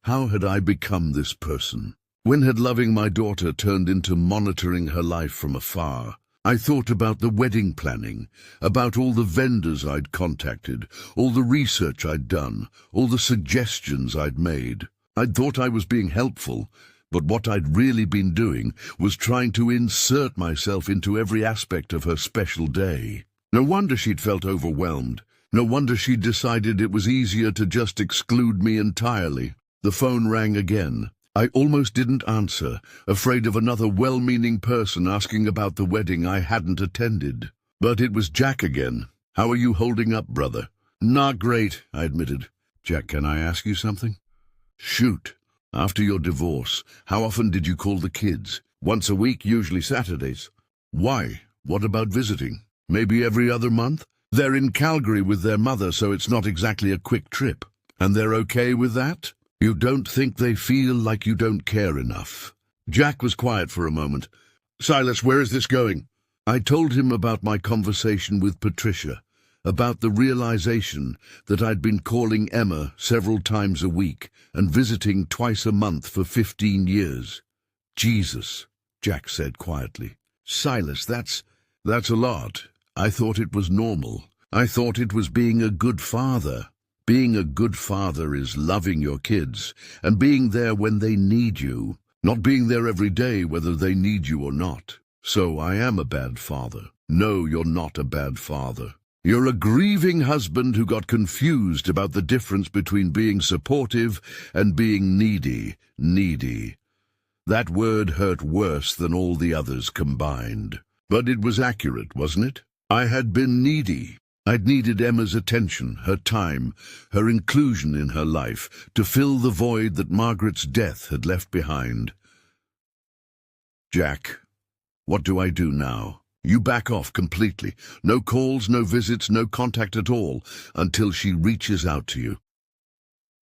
How had I become this person? When had loving my daughter turned into monitoring her life from afar? I thought about the wedding planning, about all the vendors I'd contacted, all the research I'd done, all the suggestions I'd made. I'd thought I was being helpful, but what I'd really been doing was trying to insert myself into every aspect of her special day. No wonder she'd felt overwhelmed. No wonder she'd decided it was easier to just exclude me entirely. The phone rang again. I almost didn't answer, afraid of another well-meaning person asking about the wedding I hadn't attended. But it was Jack again. "How are you holding up, brother?" "Not great," I admitted. "Jack, can I ask you something?" "Shoot." "After your divorce, how often did you call the kids?" "Once a week, usually Saturdays." "Why? What about visiting? Maybe every other month?" "They're in Calgary with their mother, so it's not exactly a quick trip." And they're okay with that? You don't think they feel like you don't care enough? Jack was quiet for a moment. Silas, where is this going? I told him about my conversation with Patricia, about the realization that I'd been calling Emma several times a week and visiting twice a month for 15 years. Jesus, Jack said quietly. Silas, that's a lot. I thought it was normal. I thought it was being a good father. Being a good father is loving your kids and being there when they need you, not being there every day whether they need you or not. So I am a bad father. No, you're not a bad father. You're a grieving husband who got confused about the difference between being supportive and being needy. Needy. That word hurt worse than all the others combined. But it was accurate, wasn't it? I had been needy. I'd needed Emma's attention, her time, her inclusion in her life, to fill the void that Margaret's death had left behind. Jack, what do I do now? You back off completely. No calls, no visits, no contact at all, until she reaches out to you.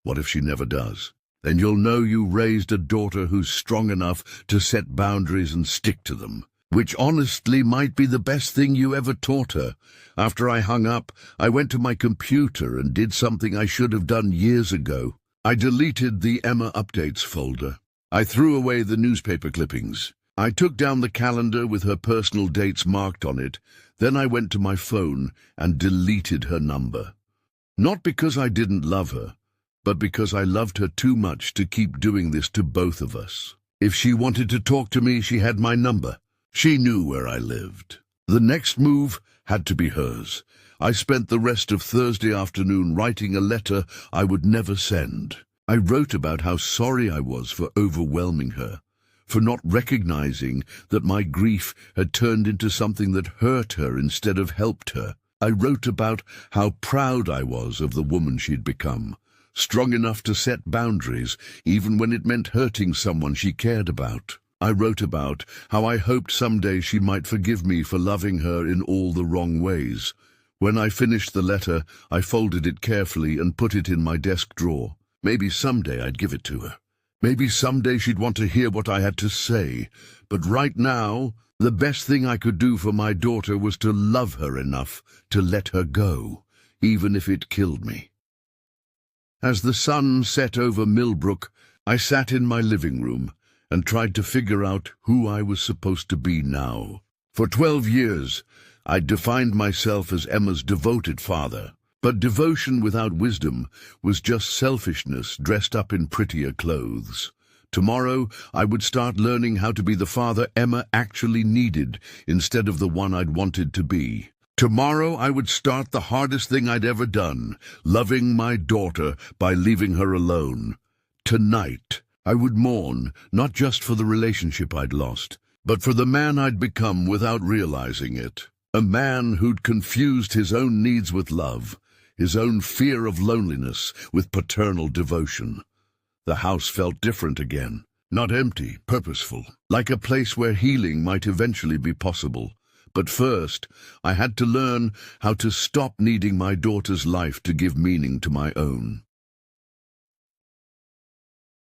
What if she never does? Then you'll know you raised a daughter who's strong enough to set boundaries and stick to them, which honestly might be the best thing you ever taught her. After I hung up, I went to my computer and did something I should have done years ago. I deleted the Emma Updates folder. I threw away the newspaper clippings. I took down the calendar with her personal dates marked on it. Then I went to my phone and deleted her number. Not because I didn't love her, but because I loved her too much to keep doing this to both of us. If she wanted to talk to me, she had my number. She knew where I lived. The next move had to be hers. I spent the rest of Thursday afternoon writing a letter I would never send. I wrote about how sorry I was for overwhelming her, for not recognizing that my grief had turned into something that hurt her instead of helped her. I wrote about how proud I was of the woman she'd become, strong enough to set boundaries even when it meant hurting someone she cared about. I wrote about how I hoped someday she might forgive me for loving her in all the wrong ways. When I finished the letter, I folded it carefully and put it in my desk drawer. Maybe someday I'd give it to her. Maybe someday she'd want to hear what I had to say. But right now, the best thing I could do for my daughter was to love her enough to let her go, even if it killed me. As the sun set over Millbrook, I sat in my living room and tried to figure out who I was supposed to be now. For 12 years, I'd defined myself as Emma's devoted father. But devotion without wisdom was just selfishness dressed up in prettier clothes. Tomorrow, I would start learning how to be the father Emma actually needed instead of the one I'd wanted to be. Tomorrow, I would start the hardest thing I'd ever done, loving my daughter by leaving her alone. Tonight, I would mourn, not just for the relationship I'd lost, but for the man I'd become without realizing it. A man who'd confused his own needs with love, his own fear of loneliness with paternal devotion. The house felt different again, not empty, purposeful, like a place where healing might eventually be possible. But first, I had to learn how to stop needing my daughter's life to give meaning to my own.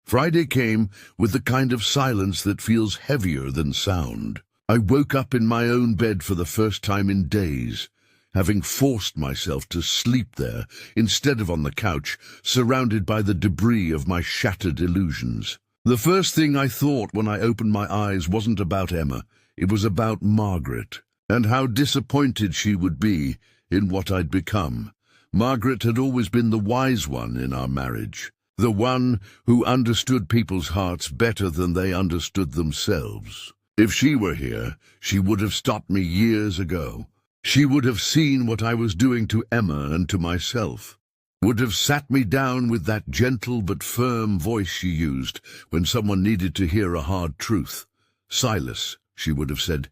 Friday came with the kind of silence that feels heavier than sound. I woke up in my own bed for the first time in days, having forced myself to sleep there instead of on the couch, surrounded by the debris of my shattered illusions. The first thing I thought when I opened my eyes wasn't about Emma, it was about Margaret, and how disappointed she would be in what I'd become. Margaret had always been the wise one in our marriage, the one who understood people's hearts better than they understood themselves. If she were here, she would have stopped me years ago. She would have seen what I was doing to Emma and to myself, would have sat me down with that gentle but firm voice she used when someone needed to hear a hard truth. Silas, she would have said,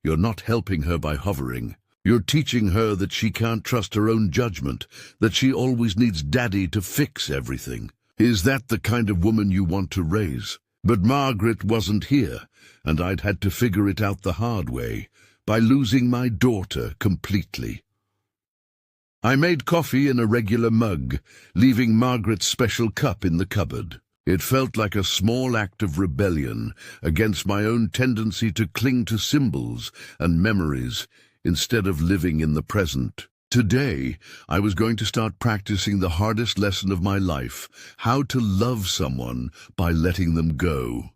you're not helping her by hovering. You're teaching her that she can't trust her own judgment, that she always needs Daddy to fix everything. Is that the kind of woman you want to raise? But Margaret wasn't here, and I'd had to figure it out the hard way, by losing my daughter completely. I made coffee in a regular mug, leaving Margaret's special cup in the cupboard. It felt like a small act of rebellion against my own tendency to cling to symbols and memories instead of living in the present. Today, I was going to start practicing the hardest lesson of my life, how to love someone by letting them go.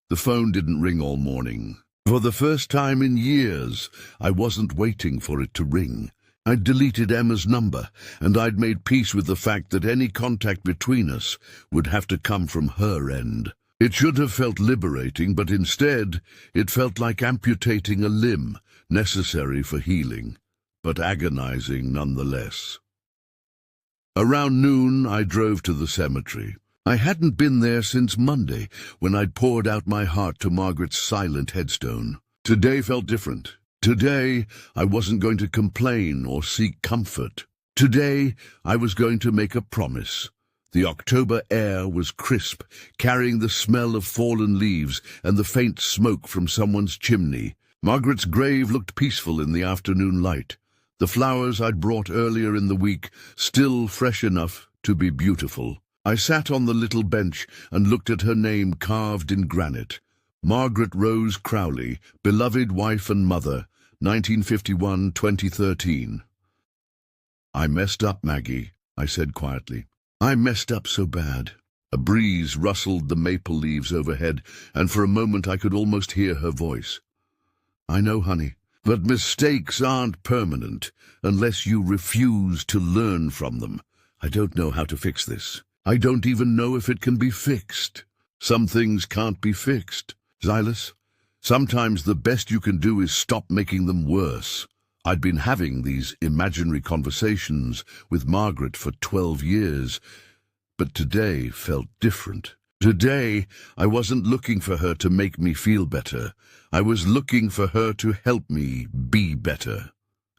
The phone didn't ring all morning. For the first time in years, I wasn't waiting for it to ring. I'd deleted Emma's number, and I'd made peace with the fact that any contact between us would have to come from her end. It should have felt liberating, but instead, it felt like amputating a limb, necessary for healing, but agonizing nonetheless. Around noon, I drove to the cemetery. I hadn't been there since Monday, when I'd poured out my heart to Margaret's silent headstone. Today felt different. Today, I wasn't going to complain or seek comfort. Today, I was going to make a promise. The October air was crisp, carrying the smell of fallen leaves and the faint smoke from someone's chimney. Margaret's grave looked peaceful in the afternoon light. The flowers I'd brought earlier in the week, still fresh enough to be beautiful. I sat on the little bench and looked at her name carved in granite. Margaret Rose Crowley, beloved wife and mother, 1951-2013. "I messed up, Maggie," I said quietly. "I messed up so bad." A breeze rustled the maple leaves overhead, and for a moment I could almost hear her voice. "I know, honey, but mistakes aren't permanent unless you refuse to learn from them. I don't know how to fix this. I don't even know if it can be fixed. Some things can't be fixed. Silas, sometimes the best you can do is stop making them worse." I'd been having these imaginary conversations with Margaret for 12 years, but today felt different. Today, I wasn't looking for her to make me feel better. I was looking for her to help me be better.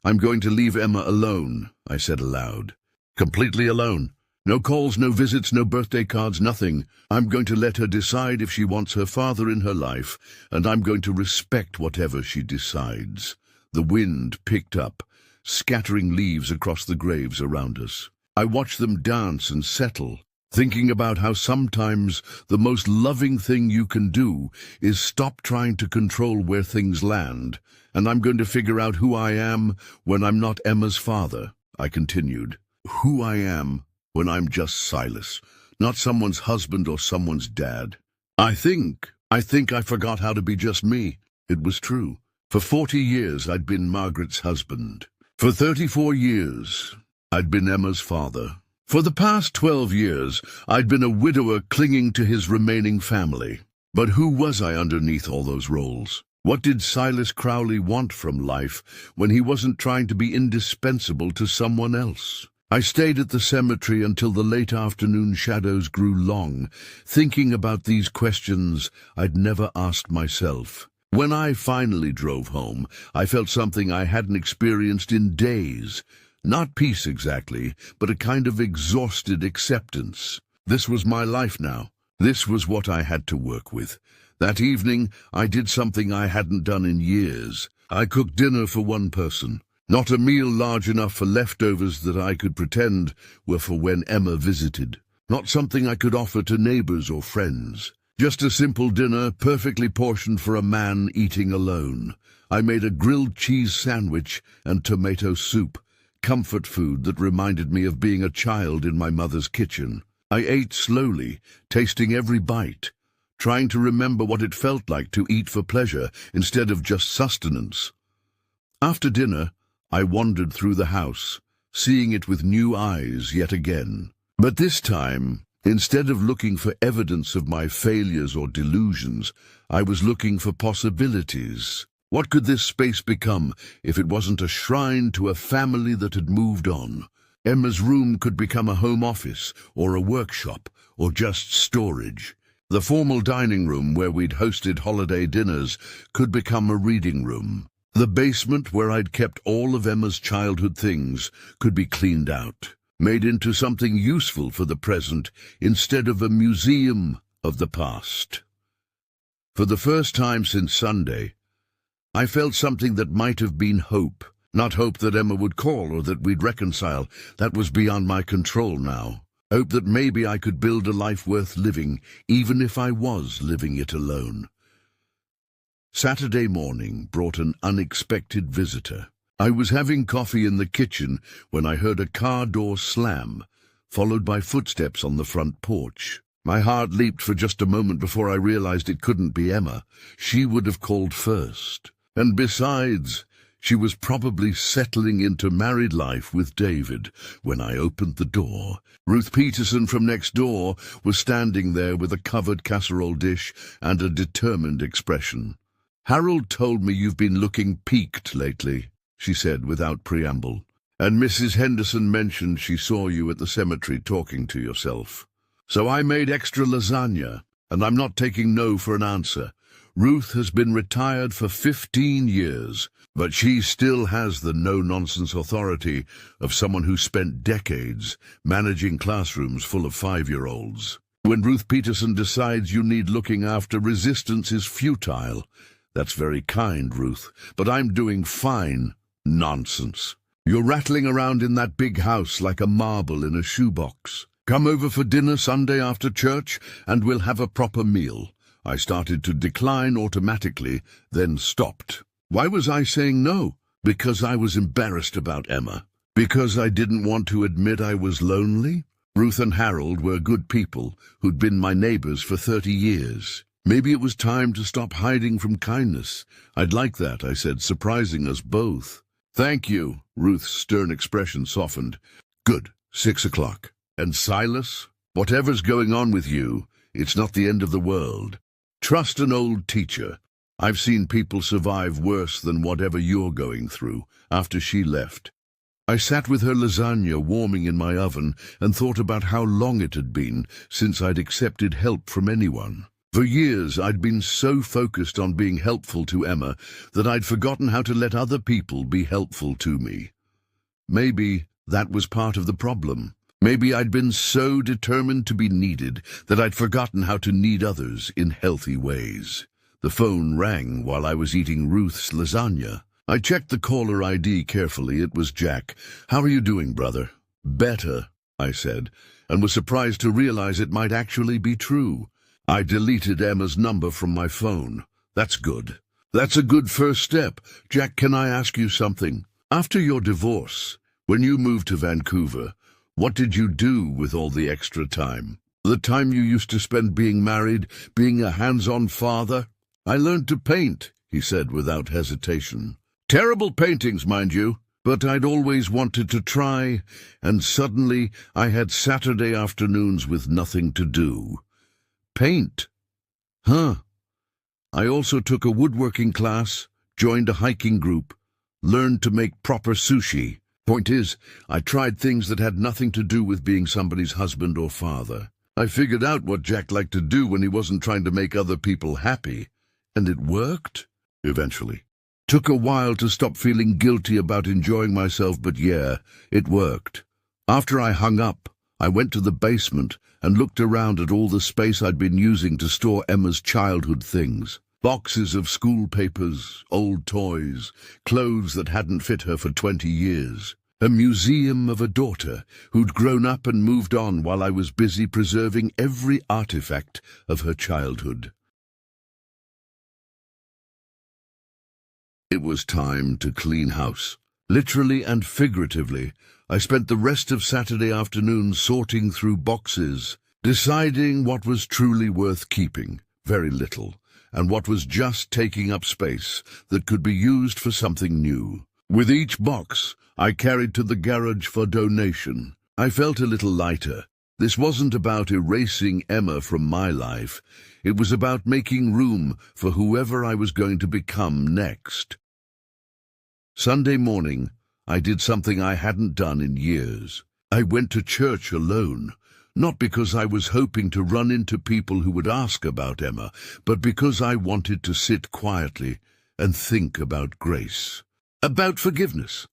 "I'm going to leave Emma alone," I said aloud. "Completely alone. No calls, no visits, no birthday cards, nothing. I'm going to let her decide if she wants her father in her life, and I'm going to respect whatever she decides." The wind picked up, scattering leaves across the graves around us. I watched them dance and settle, thinking about how sometimes the most loving thing you can do is stop trying to control where things land. "And I'm going to figure out who I am when I'm not Emma's father," I continued. "Who I am when I'm just Silas, not someone's husband or someone's dad. I think I forgot how to be just me." It was true. For 40 years I'd been Margaret's husband. For 34 years I'd been Emma's father. For the past 12 years I'd been a widower clinging to his remaining family. But who was I underneath all those roles? What did Silas Crowley want from life when he wasn't trying to be indispensable to someone else? I stayed at the cemetery until the late afternoon shadows grew long, thinking about these questions I'd never asked myself. When I finally drove home, I felt something I hadn't experienced in days. Not peace exactly, but a kind of exhausted acceptance. This was my life now. This was what I had to work with. That evening, I did something I hadn't done in years. I cooked dinner for one person. Not a meal large enough for leftovers that I could pretend were for when Emma visited. Not something I could offer to neighbors or friends. Just a simple dinner, perfectly portioned for a man eating alone. I made a grilled cheese sandwich and tomato soup, comfort food that reminded me of being a child in my mother's kitchen. I ate slowly, tasting every bite, trying to remember what it felt like to eat for pleasure instead of just sustenance. After dinner, I wandered through the house, seeing it with new eyes yet again. But this time, instead of looking for evidence of my failures or delusions, I was looking for possibilities. What could this space become if it wasn't a shrine to a family that had moved on? Emma's room could become a home office, or a workshop, or just storage. The formal dining room where we'd hosted holiday dinners could become a reading room. The basement where I'd kept all of Emma's childhood things could be cleaned out, made into something useful for the present instead of a museum of the past. For the first time since Sunday, I felt something that might have been hope, Not hope that Emma would call or that we'd reconcile. That was beyond my control now. Hope that maybe I could build a life worth living, even if I was living it alone. Saturday morning brought an unexpected visitor. I was having coffee in the kitchen when I heard a car door slam, followed by footsteps on the front porch. My heart leaped for just a moment before I realized it couldn't be Emma. She would have called first. And besides, she was probably settling into married life with David when I opened the door. Ruth Peterson from next door was standing there with a covered casserole dish and a determined expression. "Harold told me you've been looking peaked lately," she said without preamble. "And Mrs. Henderson mentioned she saw you at the cemetery talking to yourself. So I made extra lasagna, and I'm not taking no for an answer. Ruth has been retired for 15 years, but she still has the no-nonsense authority of someone who spent decades managing classrooms full of 5-year-olds. When Ruth Peterson decides you need looking after, resistance is futile. That's very kind, Ruth, but I'm doing fine. Nonsense. You're rattling around in that big house like a marble in a shoebox. Come over for dinner Sunday after church, and we'll have a proper meal." I started to decline automatically, then stopped. Why was I saying no? Because I was embarrassed about Emma. Because I didn't want to admit I was lonely? Ruth and Harold were good people who'd been my neighbors for 30 years. Maybe it was time to stop hiding from kindness. "I'd like that," I said, surprising us both. "Thank you." Ruth's stern expression softened. "Good. 6 o'clock. And Silas, whatever's going on with you, it's not the end of the world. Trust an old teacher. I've seen people survive worse than whatever you're going through." After she left, I sat with her lasagna warming in my oven and thought about how long it had been since I'd accepted help from anyone. For years I'd been so focused on being helpful to Emma that I'd forgotten how to let other people be helpful to me. Maybe that was part of the problem. Maybe I'd been so determined to be needed that I'd forgotten how to need others in healthy ways. The phone rang while I was eating Ruth's lasagna. I checked the caller ID carefully. It was Jack. "How are you doing, brother?" "Better," I said, and was surprised to realize it might actually be true. I deleted Emma's number from my phone. That's good. That's a good first step. "Jack, can I ask you something? After your divorce, when you moved to Vancouver, what did you do with all the extra time? The time you used to spend being married, being a hands-on father?" "I learned to paint," he said without hesitation. "Terrible paintings, mind you, but I'd always wanted to try, and suddenly I had Saturday afternoons with nothing to do. Paint? Huh. I also took a woodworking class, joined a hiking group, learned to make proper sushi. Point is, I tried things that had nothing to do with being somebody's husband or father. I figured out what Jack liked to do when he wasn't trying to make other people happy, and it worked, eventually. Took a while to stop feeling guilty about enjoying myself, but yeah, it worked. After I hung up, I went to the basement and looked around at all the space I'd been using to store Emma's childhood things. Boxes of school papers, old toys, clothes that hadn't fit her for 20 years. A museum of a daughter who'd grown up and moved on while I was busy preserving every artifact of her childhood. It was time to clean house. Literally and figuratively, I spent the rest of Saturday afternoon sorting through boxes, deciding what was truly worth keeping, very little, and what was just taking up space that could be used for something new. With each box, I carried to the garage for donation. I felt a little lighter. This wasn't about erasing Emma from my life. It was about making room for whoever I was going to become next. Sunday morning, I did something I hadn't done in years. I went to church alone. Not because I was hoping to run into people who would ask about Emma, but because I wanted to sit quietly and think about grace, about forgiveness,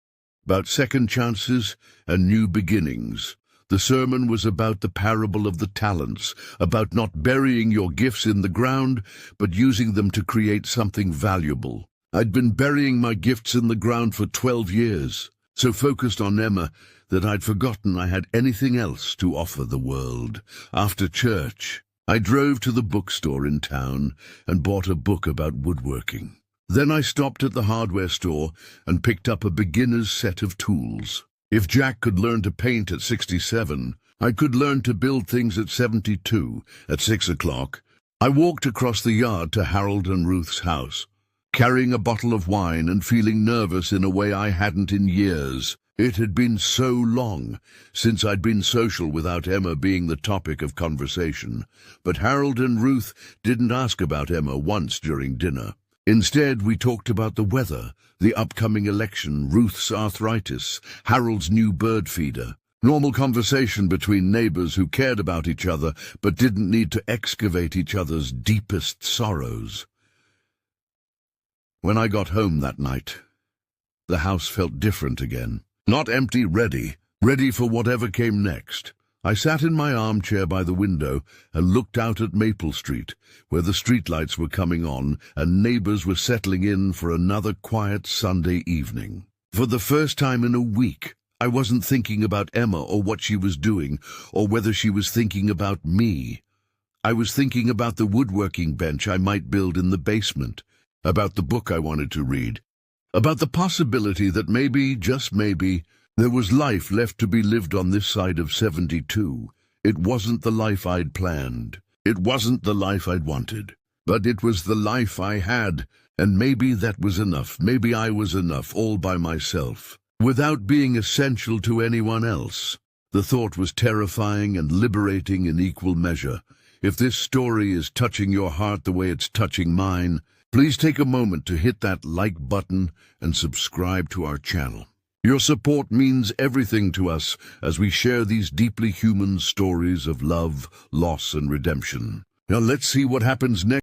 about second chances and new beginnings. The sermon was about the parable of the talents, about not burying your gifts in the ground, but using them to create something valuable. I'd been burying my gifts in the ground for 12 years, so focused on Emma that I'd forgotten I had anything else to offer the world. After church, I drove to the bookstore in town and bought a book about woodworking. Then I stopped at the hardware store and picked up a beginner's set of tools. If Jack could learn to paint at 67, I could learn to build things at 72. At 6 o'clock, I walked across the yard to Harold and Ruth's house, carrying a bottle of wine and feeling nervous in a way I hadn't in years. It had been so long since I'd been social without Emma being the topic of conversation. But Harold and Ruth didn't ask about Emma once during dinner. Instead, we talked about the weather, the upcoming election, Ruth's arthritis, Harold's new bird feeder. Normal conversation between neighbors who cared about each other but didn't need to excavate each other's deepest sorrows. When I got home that night, the house felt different again. Not empty, ready for whatever came next. I sat in my armchair by the window and looked out at Maple Street, where the streetlights were coming on and neighbors were settling in for another quiet Sunday evening. For the first time in a week, I wasn't thinking about Emma or what she was doing, or whether she was thinking about me. I was thinking about the woodworking bench I might build in the basement, about the book I wanted to read, about the possibility that maybe, just maybe, there was life left to be lived on this side of 72. It wasn't the life I'd planned. It wasn't the life I'd wanted. But it was the life I had, and maybe that was enough. Maybe I was enough all by myself, without being essential to anyone else. The thought was terrifying and liberating in equal measure. If this story is touching your heart the way it's touching mine, please take a moment to hit that like button and subscribe to our channel. Your support means everything to us as we share these deeply human stories of love, loss, and redemption. Now let's see what happens next.